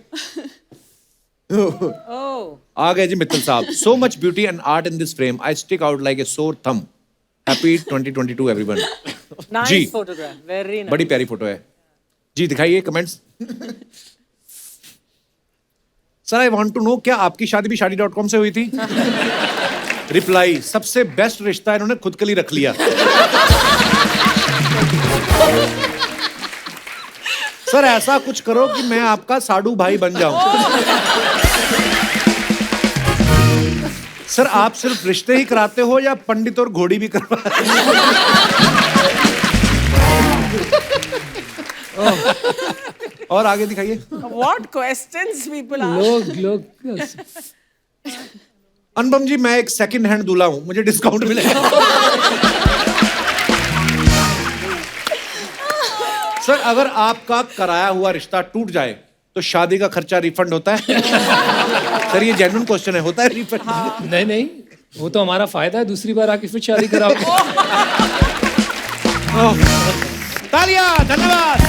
आ गए जी मित्तल साहब। So much beauty and art in this frame, I stick out like a sore thumb. Happy 2022 everyone. जी नाइस फोटोग्राफ, वेरी नाइस। बड़ी प्यारी फोटो है जी, दिखाइए comments. Sir I want to know, क्या आपकी शादी भी शादी.com से हुई थी? रिप्लाई, सबसे बेस्ट रिश्ता इन्होंने खुद के लिए रख लिया। सर ऐसा कुछ करो कि मैं आपका साडू भाई बन जाऊं। सर आप सिर्फ रिश्ते ही कराते हो या पंडित और घोड़ी भी करवा? और आगे दिखाइए। What questions people ask? लोग अनुपम जी, मैं एक सेकंड हैंड दूल्हा हूं, मुझे डिस्काउंट मिलेगा? सर अगर आपका कराया हुआ रिश्ता टूट जाए तो शादी का खर्चा रिफंड होता है? सर ये जेन्युइन क्वेश्चन है, होता है रिफंड? नहीं, वो तो हमारा फायदा है, दूसरी बार आके फिर शादी कराओगे। तालियां, धन्यवाद।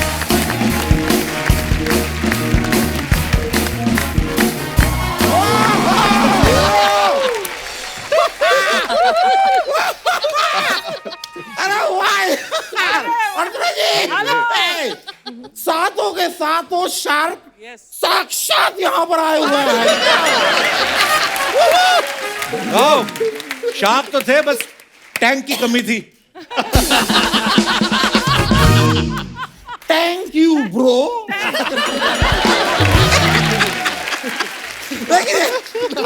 सातों के सातों शार्क साक्षात यहाँ पर आए हुए हैं। शार्क तो थे, बस टैंक की कमी थी। Thank you bro. देखिए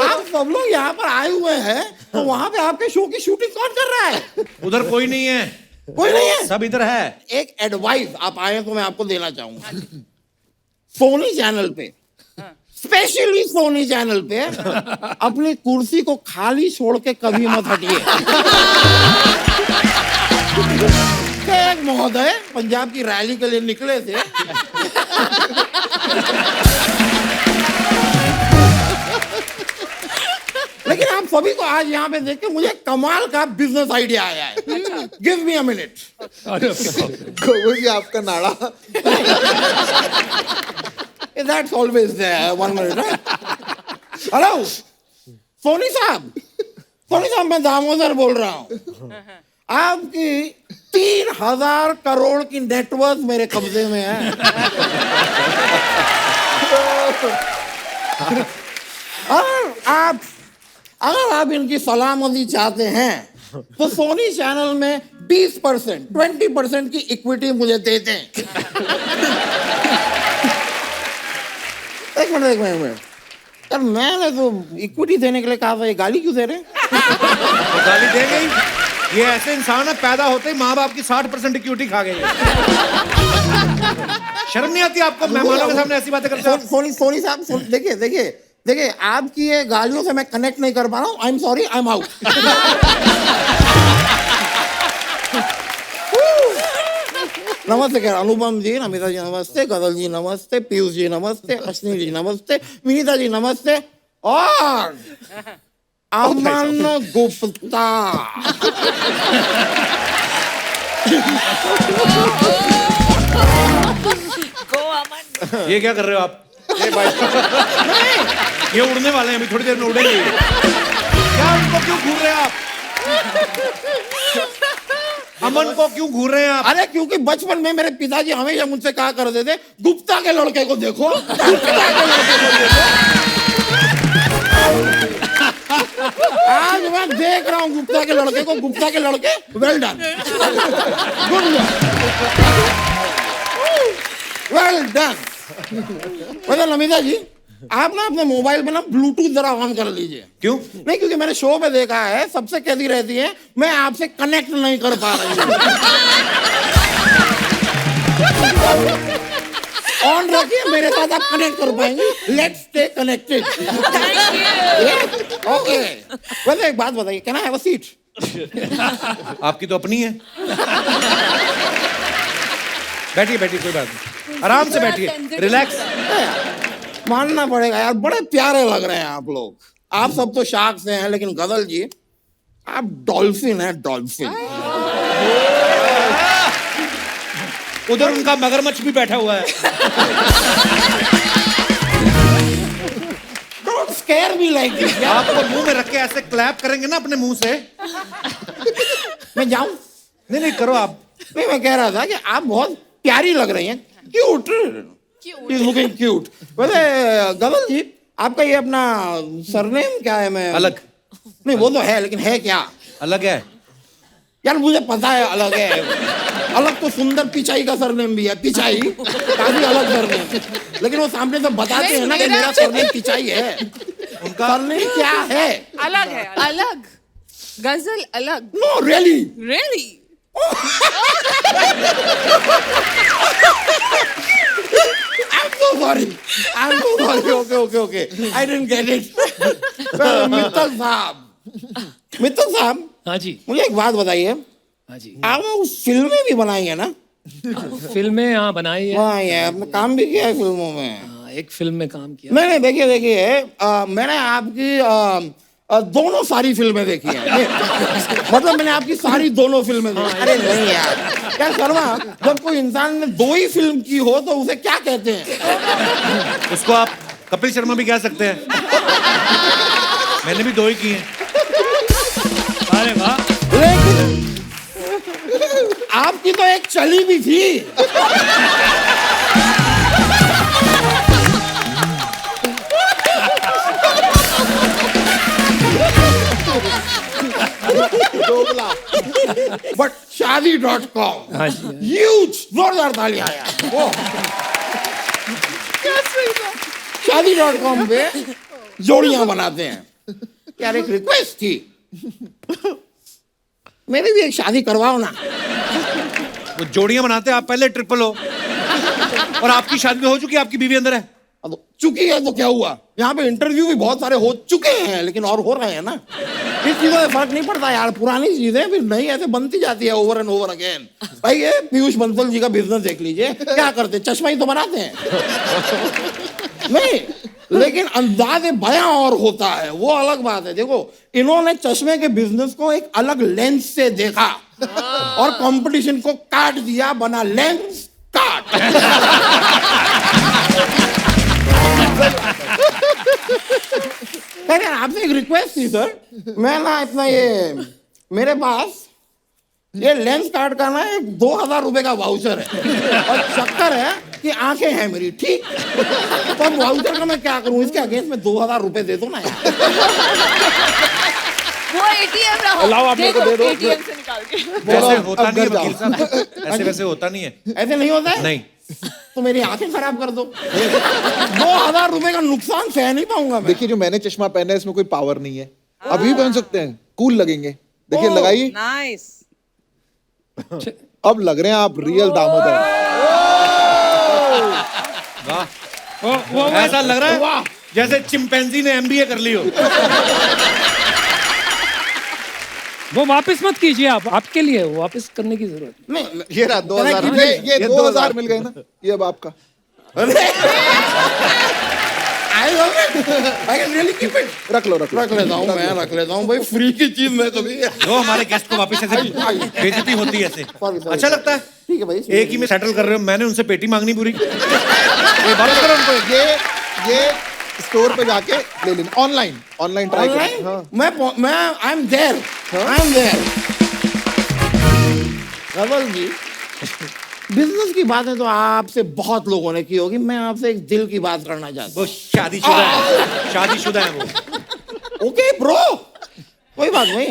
आप सब लोग यहाँ पर आए हुए हैं, तो वहाँ पे आपके शो की शूटिंग कौन कर रहा है? उधर कोई नहीं है। कोई नहीं है? सब इधर है। एक एडवाइस आप आए तो मैं आपको देना चाहूंगा। सोनी चैनल पे, स्पेशली सोनी चैनल पे अपनी कुर्सी को खाली छोड़ के कभी मत हटिए। एक महोदय पंजाब की रैली के लिए निकले थे। लेकिन आप सभी को आज यहाँ पे देख के मुझे कमाल का बिजनेस आइडिया आया है। Give me a minute. जी आपका नाड़ा। That's always there. 1 minute. Hello Soni साहब, मैं दामोदर बोल रहा हूँ। आपकी 3000 करोड़ की नेटवर्थ मेरे कब्जे में है। और अगर आप इनकी सलामती चाहते हैं तो सोनी चैनल में 20%, 20% की इक्विटी मुझे दे दें। एक मिनट यार, मैंने तो इक्विटी देने के लिए कहा था, ये गाली क्यों दे रहे हैं? तो गाली देंगे ही। ये ऐसे इंसान है, पैदा होते ही माँ बाप की 60% इक्विटी खा गए। शर्म नहीं आती आपको मेहमानों के सामने ऐसी बातें करते हो? सोनी साहब देखिए आपकी ये गालियों से मैं कनेक्ट नहीं कर पा रहा हूँ। I am sorry, I am out. नमस्ते कह अनुपम जी, नमिता जी नमस्ते, गदल जी नमस्ते, पीयूष जी नमस्ते, अश्विनी जी नमस्ते, विनीता जी नमस्ते और अमन गुप्ता। ये क्या कर रहे हो आप? ये उड़ने वाले हैं, अभी थोड़ी देर में उड़ेंगे। क्या उनको क्यों घूर रहे हैं आप? अमन को क्यों घूर रहे हैं आप? अरे क्योंकि बचपन में मेरे पिताजी हमेशा मुझसे कहा करते थे, गुप्ता के लड़के को देखो, गुप्ता के लड़के को देखो। आज मैं देख रहा हूँ गुप्ता के लड़के को, गुप्ता के लड़के। Well done, good, well done. मतलब नमिता जी, आप ना अपने मोबाइल में ना ब्लूटूथ जरा ऑन कर लीजिए। क्यों? नहीं, क्योंकि मैंने शो पे देखा है सबसे कहती रहती है मैं आपसे कनेक्ट नहीं कर पा रही हूँ। ऑन रखिए, मेरे साथ आप कनेक्ट कर पाएंगे। Let's stay connected. ओके, वैसे एक बात बताइए, can I have a seat? आपकी तो अपनी है। बैठिए बैठिए, कोई बात नहीं, आराम से बैठिए, रिलैक्स। मानना पड़ेगा यार, बड़े प्यारे लग रहे हैं आप लोग। आप सब तो शार्क से हैं, लेकिन गजल जी आप डॉल्फिन हैं, डॉल्फिन। उधर उनका मगरमच्छ भी बैठा हुआ है। Don't scare me like this. आप तो मुंह में रख के ऐसे क्लैप करेंगे ना अपने मुंह से। मैं जाऊं? नहीं नहीं, करो आप। नहीं, मैं कह रहा था कि आप बहुत प्यारी लग रही हैं, क्यूट, इज लुकिंग क्यूट। वैसे गजल जी, आपका ये अपना सरनेम क्या है? मैं अलग। नहीं, वो तो है, लेकिन है क्या? अलग है यार, मुझे पता है अलग है। अलग तो सुंदर पिचाई का सरनेम भी है, पिचाई काफी अलग सरनेम, लेकिन वो सामने से बताते हैं ना कि मेरा सरनेम पिचाई है। उनका सरनेम क्या है? अलग है, अलग। गजल अलग। No really, really. I'm so sorry. Okay. I didn't get it. Mittal साहब, हाँ जी, मुझे एक बात बताइए। हाँ जी। आपने फिल्में भी बनाई है ना? फिल्में यहाँ बनाई है। हाँ, ये आपने काम भी किया है फिल्मों में। हाँ, एक फिल्म में काम किया। नहीं, देखिए, मैंने आपकी दोनों सारी फिल्में देखी हैं। मतलब मैंने आपकी सारी दोनों फिल्में देखी। अरे नहीं यार, क्या शर्मा, जब कोई इंसान ने 2 ही फिल्म की हो तो उसे क्या कहते हैं? उसको आप कपिल शर्मा भी कह सकते हैं। मैंने भी 2 ही की हैं। अरे वाह। लेकिन आपकी तो एक चली भी थी। बट शादी.com ह्यूज, जोरदार तालियां यार। शादी.com पे जोड़ियां बनाते हैं। यार एक रिक्वेस्ट थी, मेरी भी एक शादी करवाओ ना। वो जोड़ियां बनाते हैं, आप पहले ट्रिपल हो। और आपकी शादी तो हो चुकी है, आपकी बीवी अंदर है। अब चुकी है तो क्या हुआ? यहाँ पे इंटरव्यू भी बहुत सारे हो चुके हैं, लेकिन और हो रहे हैं ना। इस चीजों से फर्क नहीं पड़ता यार, पुरानी चीजें फिर नई ऐसे बनती जाती है ओवर एंड ओवर अगेन। भाई ये पीयूष बंसल जी का बिजनेस देख लीजिए, क्या करते हैं, चश्मा ही तो बनाते हैं। नहीं, लेकिन अंदाज़े बयां और होता है, वो अलग बात है। देखो, इन्होंने चश्मे के बिजनेस को एक अलग लेंस से देखा और कंपटीशन को काट दिया, बना लेंस काट। आपसे एक रिक्वेस्ट थी सर, मैं ना इतना ये मेरे पास ये लेंस कार्ड का ना एक 2000 रुपए का वाउचर है, और चक्कर है कि आंखें हैं मेरी, ठीक? तो अब वाउचर का मैं क्या करूं? इसके अगेंस्ट में 2000 रुपए दे दो ना यार। वो ATM रहा, लाओ आप मेरे को दे दो। ATM से निकाल के। वैसे होता नहीं है वकील साहब, ऐसे वैसे होता नहीं है। ऐसे नहीं होता है? नहीं। तो मेरी आंखें खराब कर दो। 2000 रुपए का नुकसान सह नहीं पाऊंगा मैं। देखिए, जो मैंने चश्मा पहना है इसमें कोई पावर नहीं है। अभी पहन सकते हैं, कूल लगेंगे। देखिए, लगाइए। नाइस। अब लग रहे हैं आप रियल दामोदर। वाह, ऐसा लग रहा है जैसे चिंपैंजी ने MBA कर ली हो। वो वापस मत कीजिए, आप आपके लिए वो वापस करने की जरूरत नहीं, ये रहा 2000, ये 2000 मिल गए ना, ये अब आपका। रख लो रख लेता हूँ, मैं रख लेता हूँ भाई, फ्री की चीज मैं कभी। जो हमारे गेस्ट को वापस ऐसे बेइज्जती होती है ऐसे, अच्छा लगता है? ठीक है भाई, एक ही में सेटल कर रहे हो, मैंने उनसे पेटी मांगनी पूरी। बात करो उनको, ये स्टोर पे जाके ले लेना, ऑनलाइन ट्राई करो। हाँ। मैं I am there. Raval ji, business की बातें तो आपसे बहुत लोगों ने की होगी, मैं आपसे एक दिल की बात करना चाहता हूँ। वो शादीशुदा है वो। ओके ब्रो, कोई बात नहीं।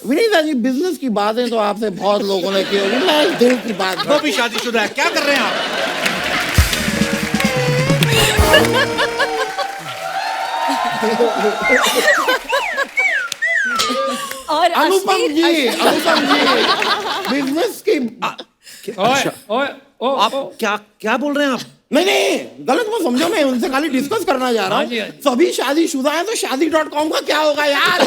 विनीता जी, बिजनेस की बातें तो आपसे बहुत लोगों ने की होगी, मैं एक दिल की बात। वो भी शादीशुदा है, क्या कर रहे हैं आप? और अनुपम असली- जी, अनुपम जी, बिजनेस की आप क्या क्या बोल रहे हैं आप? नहीं नहीं, गलत मत समझो, मैं उनसे खाली डिस्कस करना चाह रहा हाँ जी, हूँ। हाँ जी। सभी शादीशुदा हैं तो शादी.com का क्या होगा यार?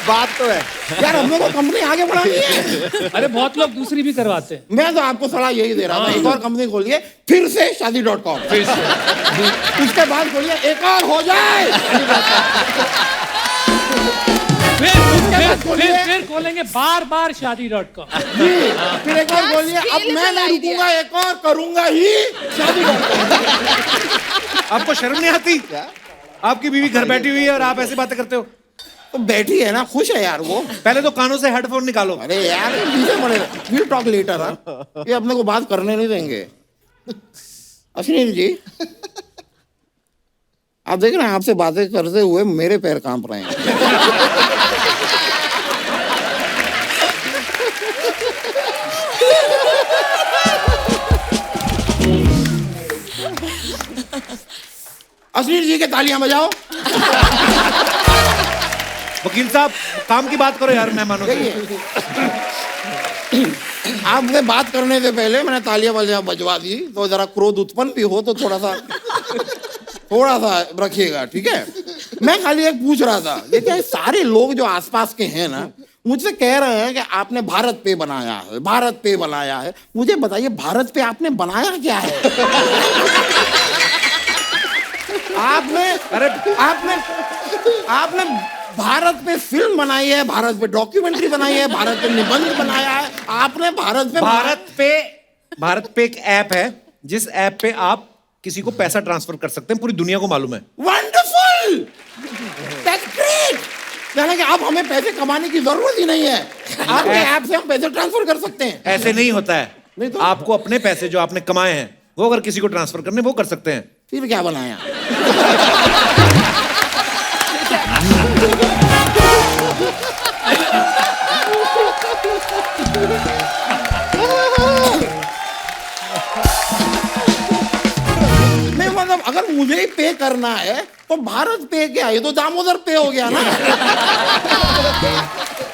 बात तो है। यार हम लोग को कंपनी आगे बढ़ानी है। अरे बहुत लोग दूसरी भी करवाते हैं। मैं तो आपको सलाह यही दे रहा था, एक और कंपनी खोलिए फिर से शादी.com, फिर से उसके बाद खोलिए एक और हो जाए। फिर खोलेंगे बार शादी.com। जी, फिर एक और बोलिए अब मैं नहीं रुकूंगा, एक और करूंगा ही शादी.com। आपको शर्म नहीं आती? आपकी बीवी घर बैठी हुई है और आप ऐसी बातें करते हो? तो बैठी है ना, खुश है यार वो। पहले तो कानों से हेडफोन निकालो। अरे यार पीछे पड़े, विल टॉक लेटर। ये अपने को बात करने नहीं देंगे। अश्विनी जी, आप देख रहे हैं आपसे बातें करते हुए मेरे पैर कांप रहे हैं। अश्विनी जी के तालियां बजाओ। वकील साहब काम की बात करो यार मेहमानों से। आपसे बात करने से पहले मैंने तालियां बजवा दी, तो जरा क्रोध उत्पन्न भी हो तो थोड़ा सा रखिएगा, ठीक है? मैं खाली एक पूछ रहा था, देखिए सारे लोग जो आसपास के हैं ना, मुझसे कह रहे हैं कि आपने भारत पे बनाया है, भारत पे बनाया है। मुझे बताइए भारत पे आपने बनाया क्या है? आपने भारत पे फिल्म बनाई है, भारत पे डॉक्यूमेंट्री बनाई है, भारत पे निबंध बनाया है, आपने भारत पे एक ऐप है जिस ऐप पे आप किसी को पैसा ट्रांसफर कर सकते हैं, पूरी दुनिया को मालूम है। Wonderful, that's great. यानी कि अब हमें पैसे कमाने की जरूरत ही नहीं है, आपके ऐप से हम पैसे ट्रांसफर कर सकते हैं। ऐसे नहीं होता है। नहीं तो? आपको अपने पैसे जो आपने कमाए हैं वो अगर किसी को ट्रांसफर करने वो कर सकते हैं। फिर क्या बनाया? नहीं मतलब अगर मुझे ही पे करना है तो भारत पे क्या, ये तो दामोदर पे हो गया ना।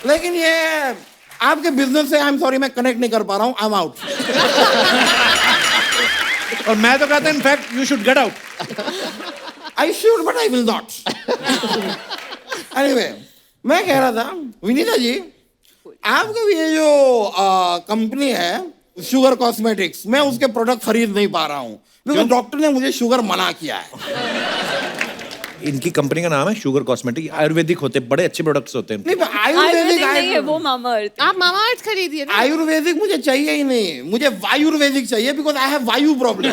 लेकिन ये आपके बिजनेस से आई एम सॉरी मैं कनेक्ट नहीं कर पा रहा हूँ, आई एम आउट। और मैं तो कहता हूं in fact you should get out. I should but I will not. Anyway, मैं कह रहा था विनीता जी, आपका भी ये जो कंपनी है शुगर कॉस्मेटिक्स, मैं उसके प्रोडक्ट खरीद नहीं पा रहा हूँ क्योंकि डॉक्टर ने मुझे शुगर मना किया है। इनकी कंपनी का नाम है शुगर कॉस्मेटिक, आयुर्वेदिक होते हैं, बड़े अच्छे प्रोडक्ट्स होते हैं। नहीं आयुर्वेदिक नहीं है वो, मामा अर्थ। आप मामा अर्थ खरीदिए ना। आयुर्वेदिक मुझे चाहिए ही नहीं, मुझे वायुर्वेदिक चाहिए बिकॉज आई हैव वायु प्रॉब्लम।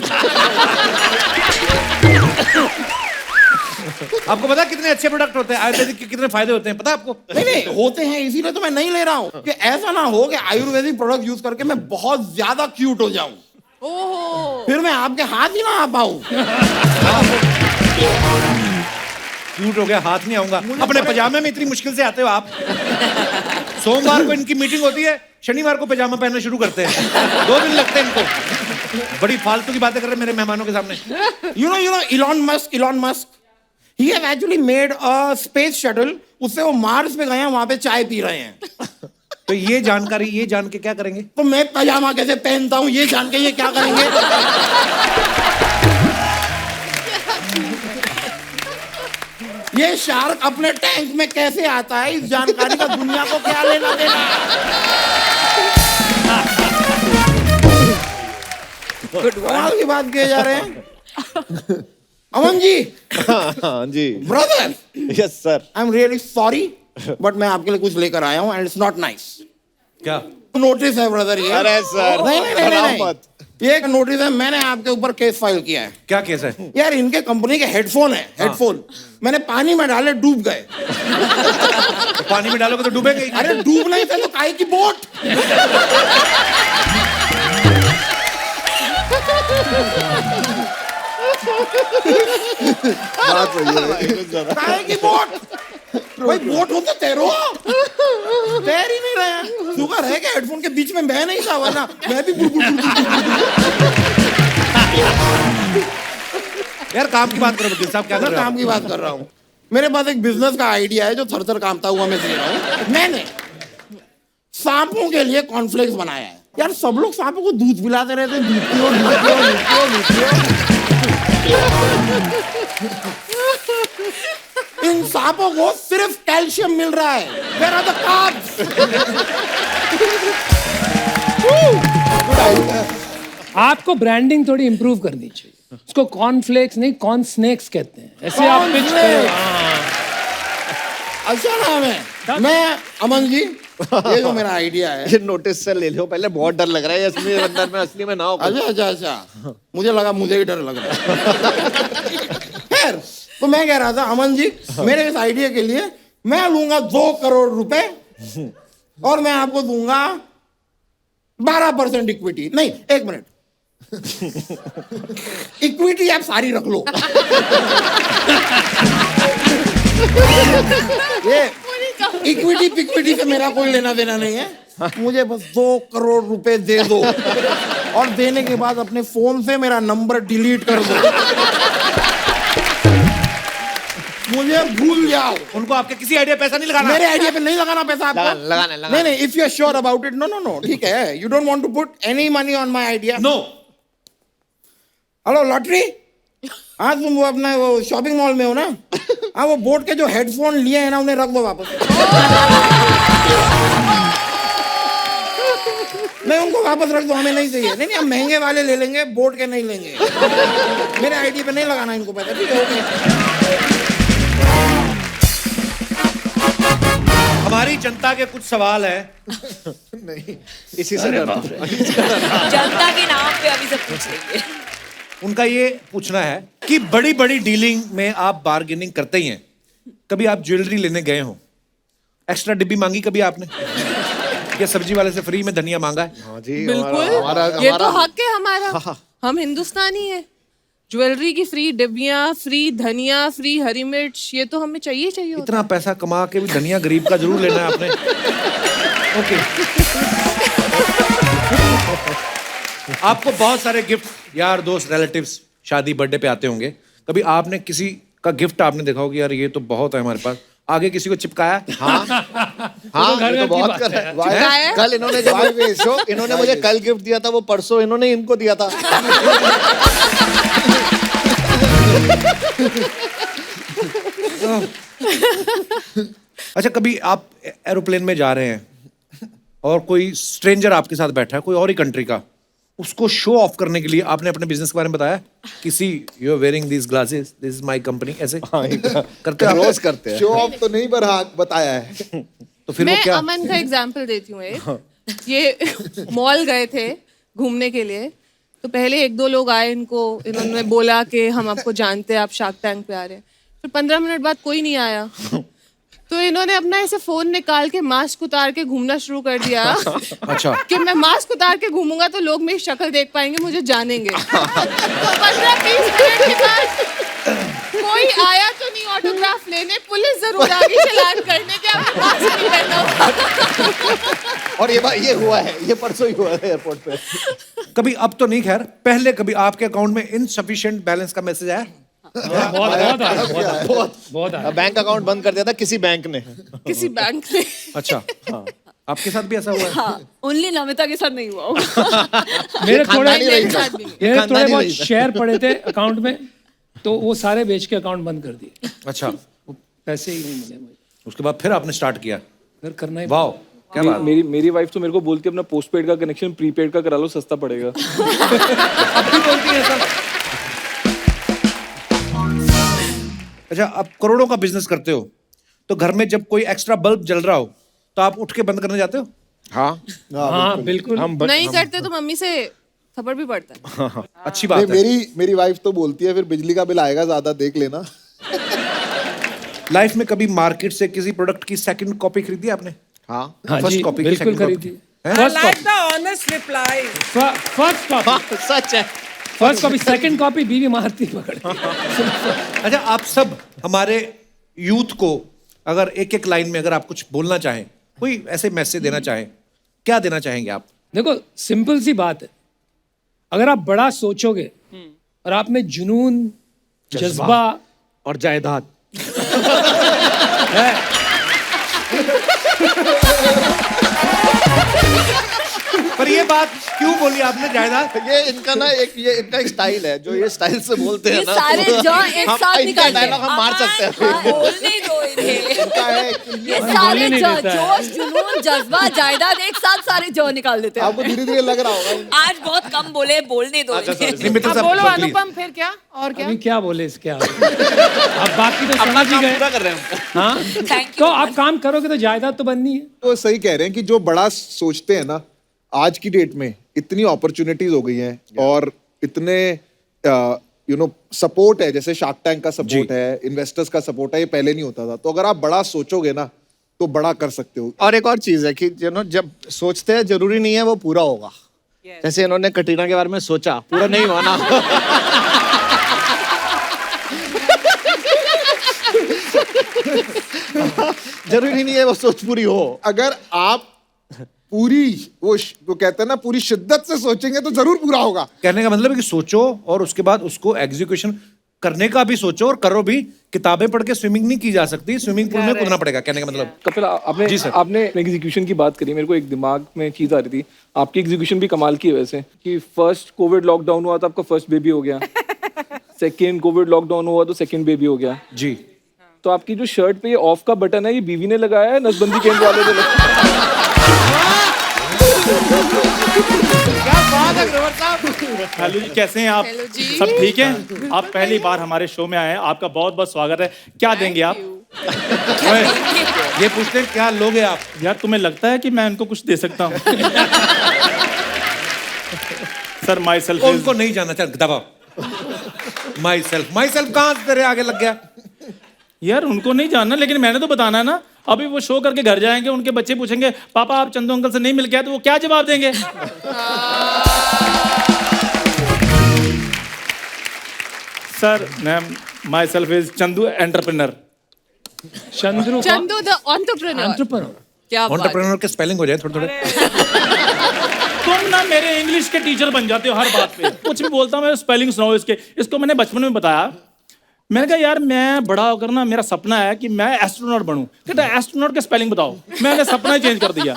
आपको पता है कितने अच्छे प्रोडक्ट होते हैं आयुर्वेदिक के, कितने फायदे होते हैं पता है आपको? नहीं होते हैं, इसीलिए तो मैं नहीं ले रहा हूँ कि ऐसा ना हो कि आयुर्वेदिक प्रोडक्ट यूज करके मैं बहुत ज्यादा क्यूट हो जाऊं, फिर मैं आपके हाथ ही ना आ पाऊं। क्यूट हो गया, हाथ नहीं आऊंगा। अपने पजामे में इतनी मुश्किल से आते हो आप। सोमवार को इनकी मीटिंग होती है, शनिवार को पजामा पहनना शुरू करते हैं, 2 दिन लगते हैं इनको। बड़ी फालतू की बातें कर रहे हैं मेरे मेहमानों के सामने। You know Elon Musk, he has actually made a space shuttle, उससे वो मार्स पे गए हैं, वहां पे चाय पी रहे हैं। तो ये जानकारी ये जान के क्या करेंगे? तो मैं पजामा कैसे पहनता हूँ ये जान के ये क्या करेंगे? ये शार्क अपने टैंक में कैसे आता है, इस जानकारी का दुनिया को क्या लेना देना? कमाल की बात किए जा रहे हैं। अमन जी, हाँ जी brother, yes sir, I am really sorry but मैं आपके लिए कुछ लेकर आया हूँ एंड इट्स नॉट नाइस। क्या नोटिस है ब्रदर ये? अरे सर, नहीं, ये एक नोटिस है, मैंने आपके ऊपर केस फाइल किया है। क्या केस है? यार इनके कंपनी के हेडफोन है, हेडफोन मैंने पानी में डाले, डूब गए। तो पानी में डालोगे तो डूबेंगे। अरे डूब नहीं थे तो काहे की बोट। बात सही है। काहे की बोट? भाई बोट हो तो तैरो, तैर ही नहीं रहे हैं। शुगर है क्या हेडफोन के बीच में? मैं नहीं था, वरना मैं भी यार काम की बात करो वकील साहब, क्या कर मैं रहे हो काम की बात कर रहा हूँ। मेरे पास एक बिजनेस का आइडिया है जो थर कामता हुआ मैं दे रहा हूँ। मैंने सांपों के लिए कॉर्नफ्लेक्स बनाया है। यार सब लोग सांपों को दूध पिलाते रहते हैं, दूध पियो, दूध पियो, दूध पियो, दूध पियो। इन सांपों को सिर्फ कैल्शियम मिल रहा है। Where are the carbs? आपको ब्रांडिंग थोड़ी इंप्रूव करनी चाहिए। उसको कॉर्नफ्लेक्स नहीं कॉर्न स्नैक्स कहते हैं, ऐसे आप पिच करो। अच्छा नाम है। मैं अमन जी, ये जो मेरा आइडिया है, ये नोटिस से ले लो, पहले बहुत डर लग रहा है असली अंदर में, असली में ना हो। अच्छा, मुझे लगा मुझे ही डर लग रहा है। खैर, तो मैं कह रहा था अमन जी, मेरे इस आइडिया के लिए मैं लूंगा 2 करोड़ रुपए और मैं आपको दूंगा 12% इक्विटी। नहीं, 1 मिनट, इक्विटी आप सारी रख लो। ये इक्विटी पिक्विटी से मेरा कोई लेना देना नहीं है। मुझे बस 2 करोड़ रुपए दे दो और देने के बाद अपने फोन से मेरा नंबर डिलीट कर दो। मुझे भूल जाओ। उनको आपके किसी आइडिया पैसा नहीं लगाना। मेरे आइडिया पे नहीं लगाना पैसा आपको। लगाना। नहीं, if you are sure about it, no, ठीक है। You don't want to put any money on my idea. No. Hello lottery, हाँ तुम वो अपना वो शॉपिंग मॉल में हो ना? हाँ, वो बोट के जो हेडफोन लिए हैं ना, उन्हें रख दो वापस। नहीं, उनको वापस रख दो, हमें नहीं चाहिए। नहीं, हम महंगे वाले ले लेंगे, बोट के नहीं लेंगे। मेरे आईडी पे नहीं लगाना इनको पैसा, ठीक है? ओके। हमारी जनता के कुछ सवाल है। नहीं, इसी से डर रहा हूं। जनता के नाम पे अभी सब पूछ लेंगे। उनका ये पूछना है कि बड़ी बड़ी डीलिंग में आप बार्गेनिंग करते ही हैं, कभी आप ज्वेलरी लेने गए हो, एक्स्ट्रा डिब्बी मांगी कभी आपने? क्या सब्जी वाले से फ्री में धनिया मांगा है? हाँ जी, बिल्कुल, ये तो हक है हमारा। हम हिंदुस्तानी है। ज्वेलरी की फ्री डिब्बियां, फ्री धनिया, फ्री हरी मिर्च, ये तो हमें चाहिए होता इतना पैसा कमा के भी धनिया गरीब का जरूर लेना है आपने। ओके। आपको बहुत सारे गिफ्ट यार दोस्त रिलेटिव्स शादी बर्थडे पे आते होंगे, कभी आपने किसी का गिफ्ट आपने देखा होगा यार ये तो बहुत है हमारे पास, आगे किसी को चिपकाया? हाँ, ये तो बहुत कर रहा है। कल इन्होंने जब इन्होंने मुझे कल गिफ्ट दिया था, वो परसों इन्होंने इनको दिया था। अच्छा, कभी आप एरोप्लेन में जा रहे हैं और कोई स्ट्रेंजर आपके साथ बैठा है, कोई और ही कंट्री का, उसको शो ऑफ करने के लिए आपने अपने बिजनेस के बारे में बताया? किसी you are wearing these glasses, this is my company, ऐसे करते हैं? रोज करते हैं। शो ऑफ तो नहीं, पर हाँ बताया है। तो फिर मैं वो क्या? अमन का एग्जांपल देती हूँ एक। ये मॉल गए थे घूमने के लिए, तो पहले 1-2 लोग आए, इन्होंने बोला कि हम आपको जानते हैं, आप शार्क टैंक पे आ रहे हैं। फिर 15 मिनट बाद कोई नहीं आया, तो इन्होंने अपना ऐसे फोन निकाल के मास्क उतार के घूमना शुरू कर दिया। अच्छा, कि मैं मास्क उतार के घूमूंगा तो लोग मेरी शक्ल देख पाएंगे, मुझे जानेंगे। तो 15-20 मिनट के बाद कोई आया तो नहीं ऑटोग्राफ लेने, पुलिस जरूर आ गई चालान करने के, आपको मास्क नहीं पहना। और ये हुआ है, ये परसों ही हुआ है एयरपोर्ट पे। कभी अब तो नहीं, खैर पहले कभी आपके अकाउंट में इनसफिशिएंट बैलेंस का मैसेज आया? बहुत बैंक अकाउंट बंद कर दिया था किसी बैंक ने। किसी बैंक ने। अच्छा, हाँ। आपके साथ भी ऐसा हुआ है? हाँ, ओनली नमिता के साथ नहीं हुआ होगा। मेरे थोड़े बहुत रही था। शेयर पड़े थे अकाउंट में, तो वो सारे बेच के अकाउंट बंद कर दिए। अच्छा, पैसे ही नहीं मिले मुझे। उसके बाद फिर आपने स्टार्ट किया? फिर करना ही वाह, क्या बात। मेरी वाइफ तो मेरे को बोलती है अपना पोस्टपेड का कनेक्शन प्रीपेड का करा लो, सस्ता पड़ेगा। अब भी बोलती है ऐसा? अच्छा, आप करोड़ों का बिजनेस करते हो, तो घर में जब कोई एक्स्ट्रा बल्ब जल रहा हो तो आप उठ के बंद करने जाते हो? हाँ, बिल्कुल। नहीं करते तो मम्मी से थप्पड़ भी पड़ता है। हाँ, अच्छी बात है। मेरी वाइफ तो बोलती है फिर बिजली का बिल आएगा ज्यादा, देख लेना। लाइफ में कभी मार्केट से किसी प्रोडक्ट की सेकंड कॉपी खरीदी आपने? हाँ, फर्स्ट कॉपी, बिल्कुल खरीदी। First reply. फर्स्ट कॉपी सच है। फर्स्ट कॉपी, सेकंड कॉपी बीवी मारती पकड़। अच्छा, आप सब हमारे यूथ को अगर एक लाइन में अगर आप कुछ बोलना चाहें, कोई ऐसे मैसेज देना चाहें, क्या देना चाहेंगे आप? देखो, सिंपल सी बात है, अगर आप बड़ा सोचोगे और आप में जुनून जज्बा और जायदाद। पर ये बात क्यों बोली आपने जायदाद? ये इनका ना एक इनका स्टाइल है, जो ये स्टाइल से बोलते हैं ये ना, सारे तो जॉ एक हम साथ इनका निकालते हैं। डायलॉग हम मार सकते हैं। हाँ, बोलने दो इन्हें। इनका है ये सारे जोश जुनून जज्बा जायदाद एक साथ सारे जॉ निकाल देते हैं। आपको धीरे धीरे लग रहा होगा। आज बहुत कम बोले, बोलने दो इन्हें। मित्र अब साहब, बोलो please। अनुपम, फिर क्या और क्या? अभी क्या बोले इसके आगे? अब बाकी तो समझ ही गए। कर रहे हैं। हाँ, Thank you तो so आप much. काम करोगे तो जायदाद तो बननी है। तो सही कह रहे हैं कि जो बड़ा सोचते हैं ना, आज की डेट में इतनी अपॉर्चुनिटीज हो गई हैं और इतने सपोर्ट है, जैसे शार्क टैंक का सपोर्ट है, इन्वेस्टर्स का सपोर्ट है, ये पहले नहीं होता था। तो अगर आप बड़ा सोचोगे ना तो बड़ा कर सकते हो। और एक और चीज है कि जब सोचते हैं जरूरी नहीं है वो पूरा होगा। जैसे इन्होंने कटरीना के बारे में सोचा, पूरा नहीं हुआ ना। जरूरी नहीं है वो सोच पूरी हो। अगर आप पूरी वो कहते हैं ना, पूरी शिद्दत से सोचेंगे तो जरूर पूरा होगा। कहने का मतलब है कि सोचो और उसके बाद उसको एग्जीक्यूशन करने का भी सोचो और करो भी। किताबें पढ़ के स्विमिंग नहीं की जा सकती, स्विमिंग पूल में कूदना पड़ेगा, कहने का मतलब। कपिल, आपने जी सर। आपने एग्जीक्यूशन की बात करी, मेरे को एक दिमाग में चीज आ रही थी। आपकी एग्जीक्यूशन भी कमाल की है वैसे, कि फर्स्ट कोविड लॉकडाउन हुआ तो आपका फर्स्ट बेबी हो गया, सेकेंड कोविड लॉकडाउन हुआ तो सेकेंड बेबी हो गया जी। तो आपकी जो शर्ट पे ये ऑफ का बटन है, ये बीवी ने लगाया है, नसबंदी केंद्र वाले ने लगाया? क्या बात है ग्रोवर साहब। हेलो जी, कैसे हैं आप? हेलो जी। सब ठीक हैं? आप पहली बार हमारे शो में आए हैं, आपका बहुत बहुत स्वागत है। क्या देंगे आप? ये पूछते हैं क्या लोगे आप? यार तुम्हें लगता है कि मैं इनको कुछ दे सकता हूँ? सर माई सेल्फ उनको नहीं जाना, चल दबाओ। माई सेल्फ कहाँ से तेरे आगे लग गया? यार उनको नहीं जानना, लेकिन मैंने तो बताना है ना। अभी वो शो करके घर जाएंगे, उनके बच्चे पूछेंगे पापा आप चंदू अंकल से नहीं मिल के आए, तो वो क्या जवाब देंगे? Sir ma'am, my self is Chandu entrepreneur. Chandru Chandu the entrepreneur. क्या बात है। एंटरप्रेन्योर के स्पेलिंग हो जाए थोड़े थोड़े। तुम ना मेरे इंग्लिश के टीचर बन जाते हो हर बात पे। कुछ भी बोलता हूँ मैं, स्पेलिंग सुनाओ इसके। इसको मैंने बचपन में बताया, मैंने कहा यार मैं बड़ा होकर ना मेरा सपना है कि मैं एस्ट्रोनॉट बनूं। कहता एस्ट्रोनॉट का स्पेलिंग बताओ। मैंने सपना ही चेंज कर दिया।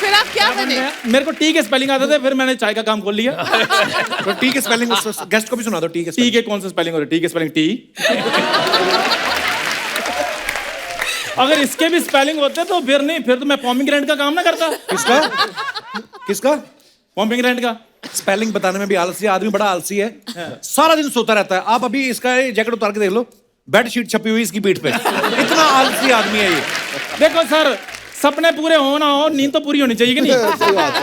फिर आप क्या बने? मेरे को टी के स्पेलिंग आते थे, फिर मैंने चाय का काम खोल लिया। तो टी के स्पेलिंग गेस्ट को भी सुना दो। टी के टी के कौन सा स्पेलिंग होता है? टी के स्पेलिंग टी। अगर इसके भी स्पेलिंग होते तो फिर नहीं, फिर तो मैं पोमीग्रेनेट का काम ना करता। किसका? पोमीग्रेनेट का स्पेलिंग बताने में भी आलसी आदमी, बड़ा आलसी है। सारा दिन सोता रहता है। आप अभी इसका जैकेट उतार के देख लो, बेडशीट छपी हुई इसकी पीठ पे। इतना आलसी आदमी है ये। देखो सर, सपने पूरे हो ना हो, नींद तो पूरी होनी चाहिए कि नहीं? सही बात है।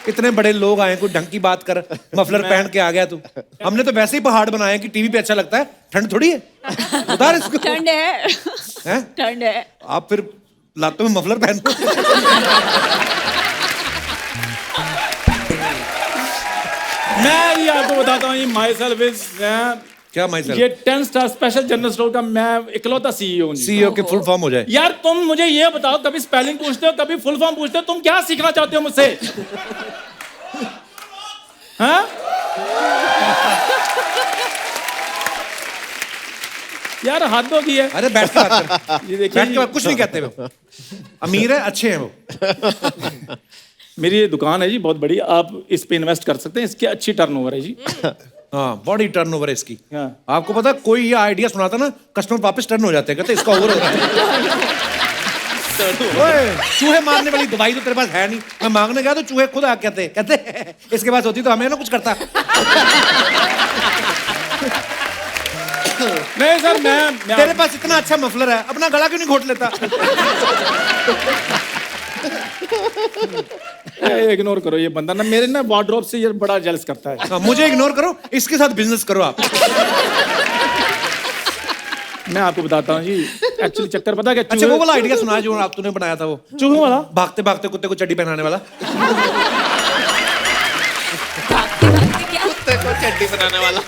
इतने बड़े लोग आए, कोई ढंग की बात कर। मफलर पहन के आ गया तू। हमने तो वैसे ही पहाड़ बनाए कि टीवी पे अच्छा लगता है। ठंड थोड़ी है, उतार इसको। ठंड है, हैं? ठंड है। आप फिर लातों में मफलर पहन लो। मैं ये आपको बताता हूँ, ये माई सेल्फ इज, क्या माई ये 10 स्टार स्पेशल जनरल स्टोर का मैं इकलौता सीईओ हूँ। सीईओ के फुल फॉर्म हो जाए। यार तुम मुझे ये बताओ, कभी स्पेलिंग पूछते हो, कभी फुल फॉर्म पूछते हो, तुम क्या सीखना चाहते हो मुझसे? हाँ? यार हद हो गई है। अरे बैठ के बात कर। ये देखिए, बैठ के बात, कुछ नहीं कहते वो। अमीर है, अच्छे हैं वो। मेरी ये दुकान है जी बहुत बड़ी, आप इस पे इन्वेस्ट कर सकते हैं, इसकी अच्छी टर्नओवर है जी। हाँ, बड़ी टर्नओवर है इसकी। हाँ। आपको पता है, कोई ये आइडिया सुनाता ना, कस्टमर वापस टर्न हो जाते हैं, कहते इसका ओवर हो रहा है। ओए, चूहे मारने वाली दवाई तो तेरे पास है नहीं। मैं मांगने गया तो चूहे खुद आ कहते इसके पास होती तो हमें ना कुछ करता। नहीं सर, मैं तेरे पास इतना अच्छा मफलर है, अपना गला क्यों नहीं घोट लेता? इग्नोर करो, ये बंदा ना मेरे ना वार्डरोब से ये बड़ा जेलस करता है। हाँ, मुझे इग्नोर करो, इसके साथ बिजनेस करो आप। मैं आपको बताता हूँ जी, एक्चुअली चक्कर पता क्या? अच्छा, वो वाला आइडिया सुना जो आप तूने बनाया था, वो चूहों वाला, भागते भागते कुत्ते को चड्डी पहनाने वाला। कुत्ते को चड्डी बनाने वाला।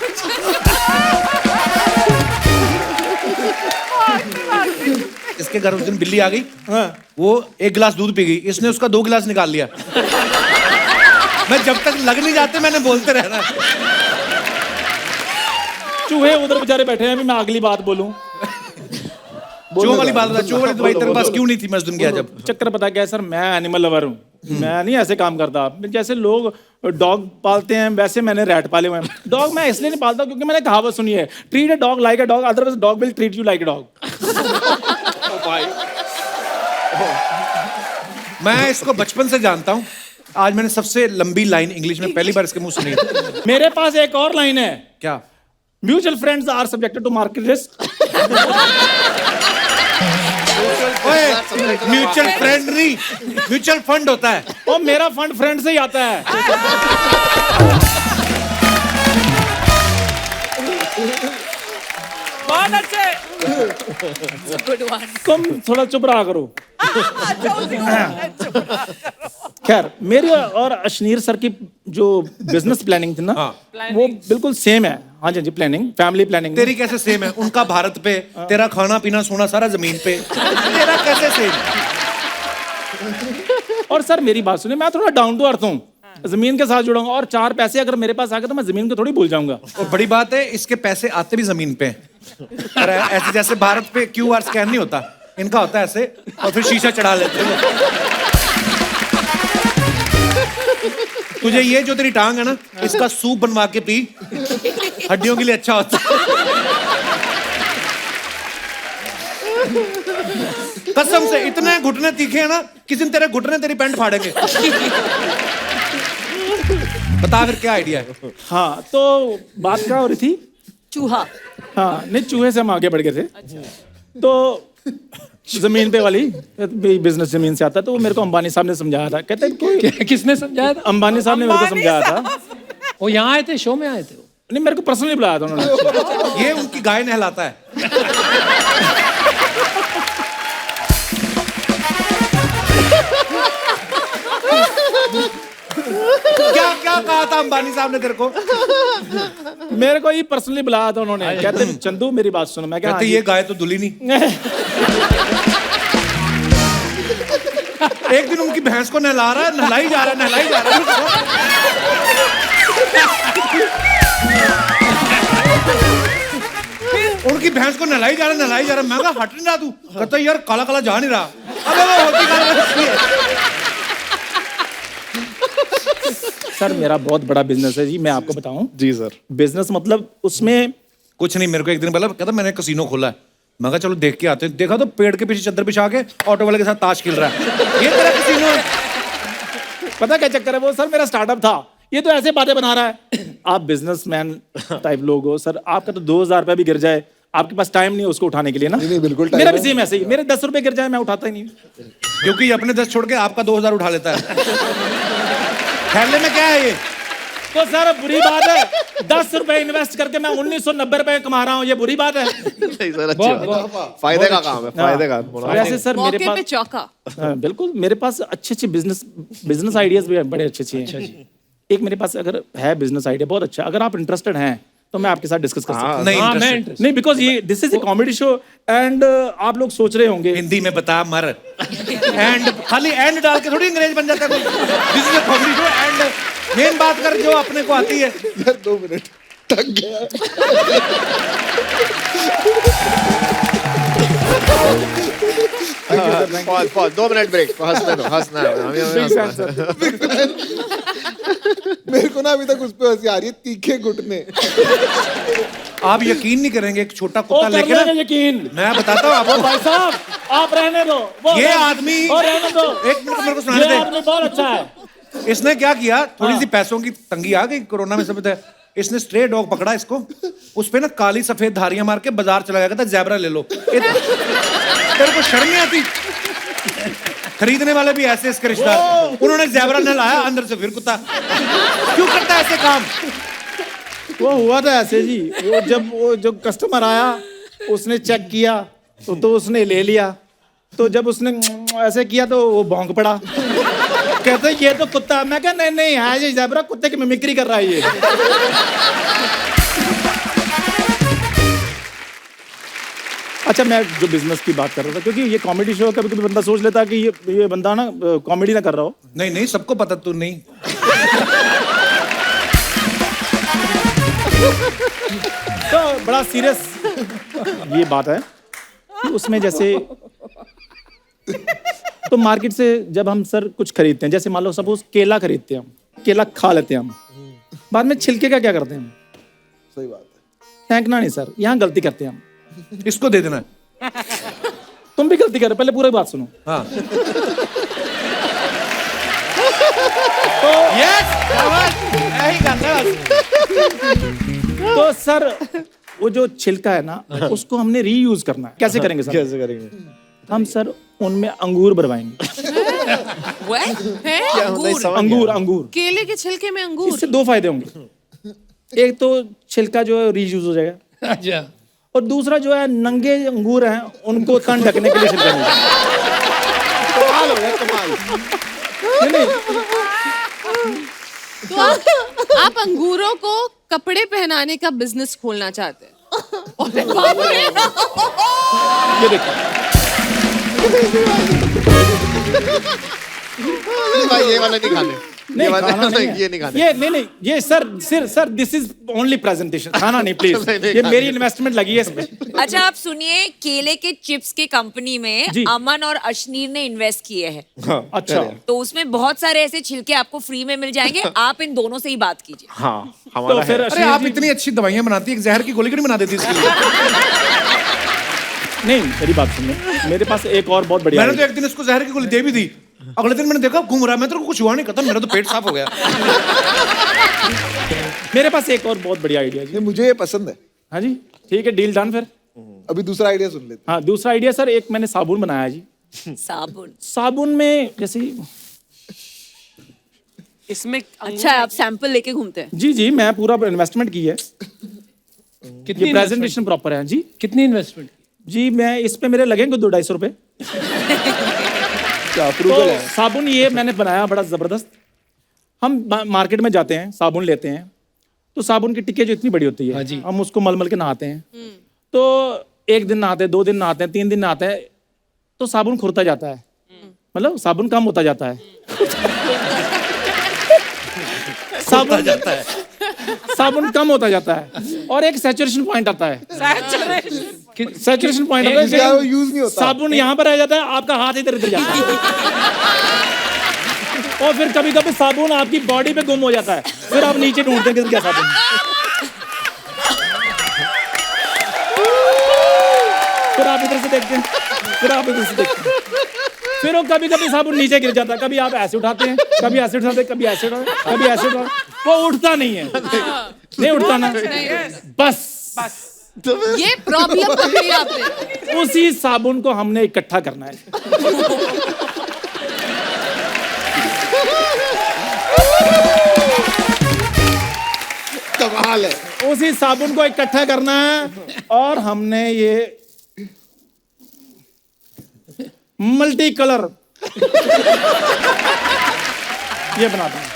इसके घर उस दिन बिल्ली आ गई। हाँ। वो 1 गिलास दूध पी गई, इसने उसका 2 गिलास निकाल लिया। मैं जब तक लग नहीं जाते मैंने बोलते रहना है। चूहे उधर बेचारे बैठे हैं, अभी मैं अगली बात बोलूं। चूहों वाली बात बता, चूहों वाली दवाई तेरे पास क्यों नहीं थी मजदूर गया जब? चक्कर पता क्या है सर, मैं एनिमल लवर हूँ, मैं नहीं ऐसे काम करता। जैसे लोग डॉग पालते हैं वैसे मैंने रैट पाले हुए हैं। डॉग मैं इसलिए नहीं पालता क्योंकि मैंने कहावत सुनी है, treat a dog like a dog otherwise dog will treat you like a dog. मैं इसको बचपन से जानता हूँ। आज मैंने सबसे लंबी लाइन इंग्लिश में पहली बार इसके मुंह सुनी है। मेरे पास एक और लाइन है, क्या? Mutual friends are subjected to market risk. Mutual friend नहीं, म्यूचुअल फंड होता है। और मेरा फंड फ्रेंड से ही आता है। बहुत अच्छे। Good one. तुम थोड़ा चुप रहा करो। खैर, मेरी और अशनीर सर की जो बिजनेस प्लानिंग थी ना, वो बिल्कुल सेम है। हाँ जी, प्लानिंग, फैमिली प्लानिंग। तेरी कैसे सेम है? उनका भारत पे, तेरा खाना पीना सोना सारा जमीन पे, तेरा कैसे सेम? और सर मेरी बात सुनिए, मैं थोड़ा डाउन टू अर्थ हूँ, जमीन के साथ जुड़ूंगा, और 4 पैसे अगर मेरे पास आ गए तो मैं जमीन को थोड़ी भूल जाऊंगा। और बड़ी बात है, इसके पैसे आते भी जमीन पे हैं। और ऐसे जैसे भारत पे QR स्कैन नहीं होता, इनका होता है ऐसे, और फिर शीशा चढ़ा लेते हैं। तुझे ये जो तेरी टांग है ना, इसका सूप बनवा के पी, हड्डियों के लिए अच्छा होता है। कसम से इतने घुटने तीखे हैं ना, किसी दिन तेरे घुटने तेरी पैंट फाड़ेंगे। बता फिर क्या आइडिया है? हाँ, तो बात क्या हो रही थी? चूहा। हाँ, नहीं, चूहे से हम आगे बढ़ गए थे। तो जमीन पे वाली बिजनेस जमीन से आता है, तो वो मेरे को अंबानी साहब ने समझाया था। कहते हैं कोई, किसने समझाया था? अंबानी साहब ने मेरे को समझाया था। वो यहाँ आए थे, शो में आए थे? नहीं, मेरे को पर्सनली बुलाया था उन्होंने। ये उनकी गाय नहलाता है। क्या क्या कहा था अंबानी साहब ने तेरे को? मेरे को ही पर्सनली बुलाया था उन्होंने। कहते चंदू मेरी बात सुनो। मैं कहते ये गाय तो दुली नहीं। एक दिन उनकी भैंस को नहला रहा है, नहलाई जा रहा है, नहलाई जा रहा है। उनकी भैंस को नहलाई जा रहा है, नहलाई जा रहा है। मैं कहा हट नहीं रहा तू। कहता यार काला काला जा नहीं रहा। अबे वो होती है। सर मेरा बहुत बड़ा बिजनेस है जी, मैं आपको बताऊं। जी सर। बिजनेस मतलब उसमें कुछ नहीं। मेरे को एक दिन पहले कहता मैंने कसिनो खोला है। मैं कहा चलो देख के आते हैं। देखा तो पेड़ के पीछे चद्दर बिछा के ऑटो वाले के साथ ताश खेल रहा है। ये तेरा कसिनो है? पता क्या चक्कर है? वो सर मेरा स्टार्टअप था। ये तो ऐसे बातें बना रहा है। आप बिजनेसमैन टाइप लोग हो सर, आपका तो 2000 रुपया भी गिर जाए, आपके पास टाइम नहीं है उसको उठाने के लिए ना। नहीं, बिल्कुल मेरा भी सेम ऐसे ही। मेरे 10 रुपए गिर जाए मैं उठाता ही नहीं, क्योंकि ये अपने 10 छोड़ के आपका 2000 उठा लेता है। थैले में क्या है ये? तो सर बुरी बात है, 10 रुपए इन्वेस्ट करके मैं 1990 रुपए कमा रहा हूँ, ये बुरी बात है। नहीं सर, अच्छी बात। फायदे का काम है, फायदे का। वैसे सर मेरे मौके पास पे चौका। हाँ, बिल्कुल मेरे पास अच्छे बिजनेस आइडियाज भी बड़े अच्छे हैं। एक मेरे पास अगर है बिजनेस आइडिया बहुत अच्छा, अगर आप इंटरेस्टेड हैं तो मैं आपके साथ डिस्कस कर सकता हूँ। नहीं, बिकॉज ये this is a comedy show and आप लोग सोच रहे होंगे हिंदी में बता मर। एंड खाली एंड डाल के थोड़ी अंग्रेज बन जाता है कोई। This is a comedy show and main बात कर जो अपने को आती है। 2 मिनट थक गया। Pause 2 minute break. हंसने दो, हंसना मेरे को ना अभी तक उस पे हंसी आ रही है, तीखे घुटने। आप यकीन नहीं करेंगे, एक छोटा कुत्ता लेके ना, यकीन मैं बताता हूँ आपको। भाई साहब आप रहने दो, ये आदमी और रहने दो, एक मिनट मेरे को सुनाने ये आदमी दे। बहुत अच्छा है। इसने क्या किया, थोड़ी सी पैसों की तंगी आ गई कोरोना में, सब इसने स्ट्रे डॉग पकड़ा इसको, उस पे ना काली सफेद धारियां मार के बाजार चला गया, कहता जैबरा ले लो। तेरे को शर्म नहीं आती? खरीदने वाले भी ऐसे इसके रिश्तेदार, उन्होंने जैबरा न लाया, अंदर से फिर कुत्ता। क्यों करता है ऐसे काम? वो हुआ था ऐसे जी, वो जब कस्टमर आया उसने चेक किया तो उसने ले लिया, तो जब उसने ऐसे किया तो वो भौंक पड़ा। कहते ये तो कुत्ता। मैं कहा नहीं है ये ज़ेब्रा, कुत्ते की मिमिक्री कर रहा है ये। अच्छा, मैं जो बिजनेस की बात कर रहा था, क्योंकि ये कॉमेडी शो, कभी कभी बंदा सोच लेता है कि ये बंदा ना कॉमेडी ना कर रहा हो। नहीं सबको पता तू नहीं। तो बड़ा सीरियस ये बात है कि उसमें जैसे तो मार्केट से जब हम सर कुछ खरीदते हैं, जैसे मान लो सपोज केला खरीदते हैं, हम केला खा लेते हैं हम, बाद में छिलके का क्या करते हैं हम? सही बात है। फेंकना नहीं सर, यहाँ गलती करते हैं हम। इसको दे देना। तुम भी गलती कर रहे हो, पहले पूरी बात सुनो। हाँ। तो सर वो जो छिलका है ना, उसको हमने रीयूज करना है। कैसे करेंगे सर? कैसे करेंगे? हम सर उनमें अंगूर भरवाएंगे। अंगूर अंगूर केले के छिलके में अंगूर? इससे दो फायदे होंगे। एक तो छिलका जो है रीयूज हो जाएगा, अच्छा, और दूसरा जो है नंगे अंगूर हैं उनको तन ढकने के लिए छिलका मिलेगा। कमाल हो गया, कमाल। नहीं, तो आप अंगूरों को कपड़े पहनाने का बिजनेस खोलना चाहते हैं? अरे बाप रे! ये देखो भाई ये वाला नहीं खाने। नहीं, ये वाला खाना नहीं है। ये नहीं खाने। ये नहीं ये sir this is only presentation, खाना नहीं प्लीज। ये मेरी इन्वेस्टमेंट लगी है इसमें। अच्छा आप सुनिए, केले के चिप्स के कंपनी में जी। अमन और अशनीर ने इन्वेस्ट किए हैं। अच्छा, तो उसमें बहुत सारे ऐसे छिलके आपको फ्री में मिल जाएंगे। आप इन दोनों से ही बात कीजिए। हाँ, तो हमारा फिर है। अरे आप इतनी अच्छी दवाइयां बनाती है, एक जहर की गोली क्यों नहीं बना देती इसके लिए? नहीं, मेरी बात सुनिए, मेरे पास एक और बहुत बढ़िया मैंने तो एक दिन इसको जहर की गोली दे भी दी, अगले दिन मैंने देखा घूम रहा, मैं तो कुछ हुआ नहीं, खत्म, मेरा तो पेट साफ हो गया। मेरे पास एक और बहुत बढ़िया आइडिया जी। मुझे ये पसंद है। हाँ जी, ठीक है, डील डन फिर। अभी दूसरा आइडिया सुन लेते हाँ, दूसरा आइडिया सर, एक मैंने साबुन बनाया जी। साबुन में जैसे इसमें अच्छा है, आप सैंपल लेके घूमते हैं? जी मैं पूरा इन्वेस्टमेंट की है। कितनी ये प्रेजेंटेशन प्रॉपर है जी। कितनी इन्वेस्टमेंट? जी मैं इस पे मेरे लगेंगे 200-250 रुपए। तो साबुन ये मैंने बनाया बड़ा जबरदस्त। हम मार्केट में जाते हैं, साबुन लेते हैं, तो साबुन की टिक्की जो इतनी बड़ी होती है, हम उसको मल के नहाते हैं। तो एक दिन नहाते हैं, 2 दिन नहाते हैं, 3 दिन नहाते हैं, तो साबुन खुरता जाता है, मतलब साबुन कम होता जाता है। साबुन कम होता जाता है और एक सैचुरेशन पॉइंट आता है। सैचुरेशन पॉइंट आता है, यूज नहीं होता। साबुन यहाँ पर रह जाता है, आपका हाथ इधर इधर जाता है। और फिर कभी कभी साबुन आपकी बॉडी पे गुम हो जाता है, फिर आप नीचे ढूंढते हैं कि क्या साबुन। फिर आप इधर से देखते हैं, फिर आप इधर से देखते हैं, फिर वो कभी कभी साबुन नीचे गिर जाता है, कभी आप ऐसे उठाते हैं, कभी ऐसे उठाते हैं, कभी ऐसे उठाते हैं, कभी ऐसे उठाते हैं, वो उठता नहीं है। नहीं उठता ना, बस ये प्रॉब्लम पकड़ी आपने। उसी साबुन को हमने इकट्ठा करना है। कमाल है। उसी साबुन को इकट्ठा करना है और हमने ये मल्टी कलर ये बनाते हैं।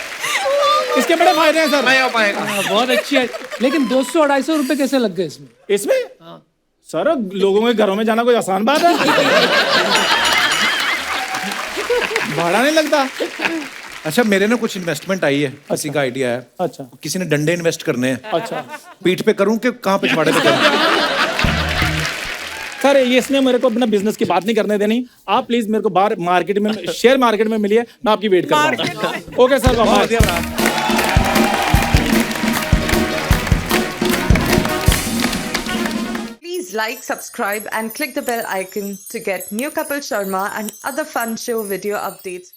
इसके बड़े फायदे हैं सर। बहुत अच्छी है, लेकिन 200-250 रुपए कैसे लग गए इसमें? इसमें सर लोगों के घरों में जाना कोई आसान बात है? भाड़ा नहीं लगता। अच्छा मेरे ना कुछ इन्वेस्टमेंट आई है, किसी का आइडिया है। अच्छा, किसी ने डंडे इन्वेस्ट करने हैं। अच्छा, पीठ पे करूं कि कहाँ पिछवाड़े पे करूं? सर ये इसमें मेरे को अपना बिजनेस की बात नहीं करने देनी। आप प्लीज मेरे को बाहर मार्केट में, शेयर मार्केट में मिलिए, मैं आपकी वेट कर रहा हूँ। Okay sir, Please like, subscribe and click the bell icon to get new Kapil Sharma and other fun show video updates.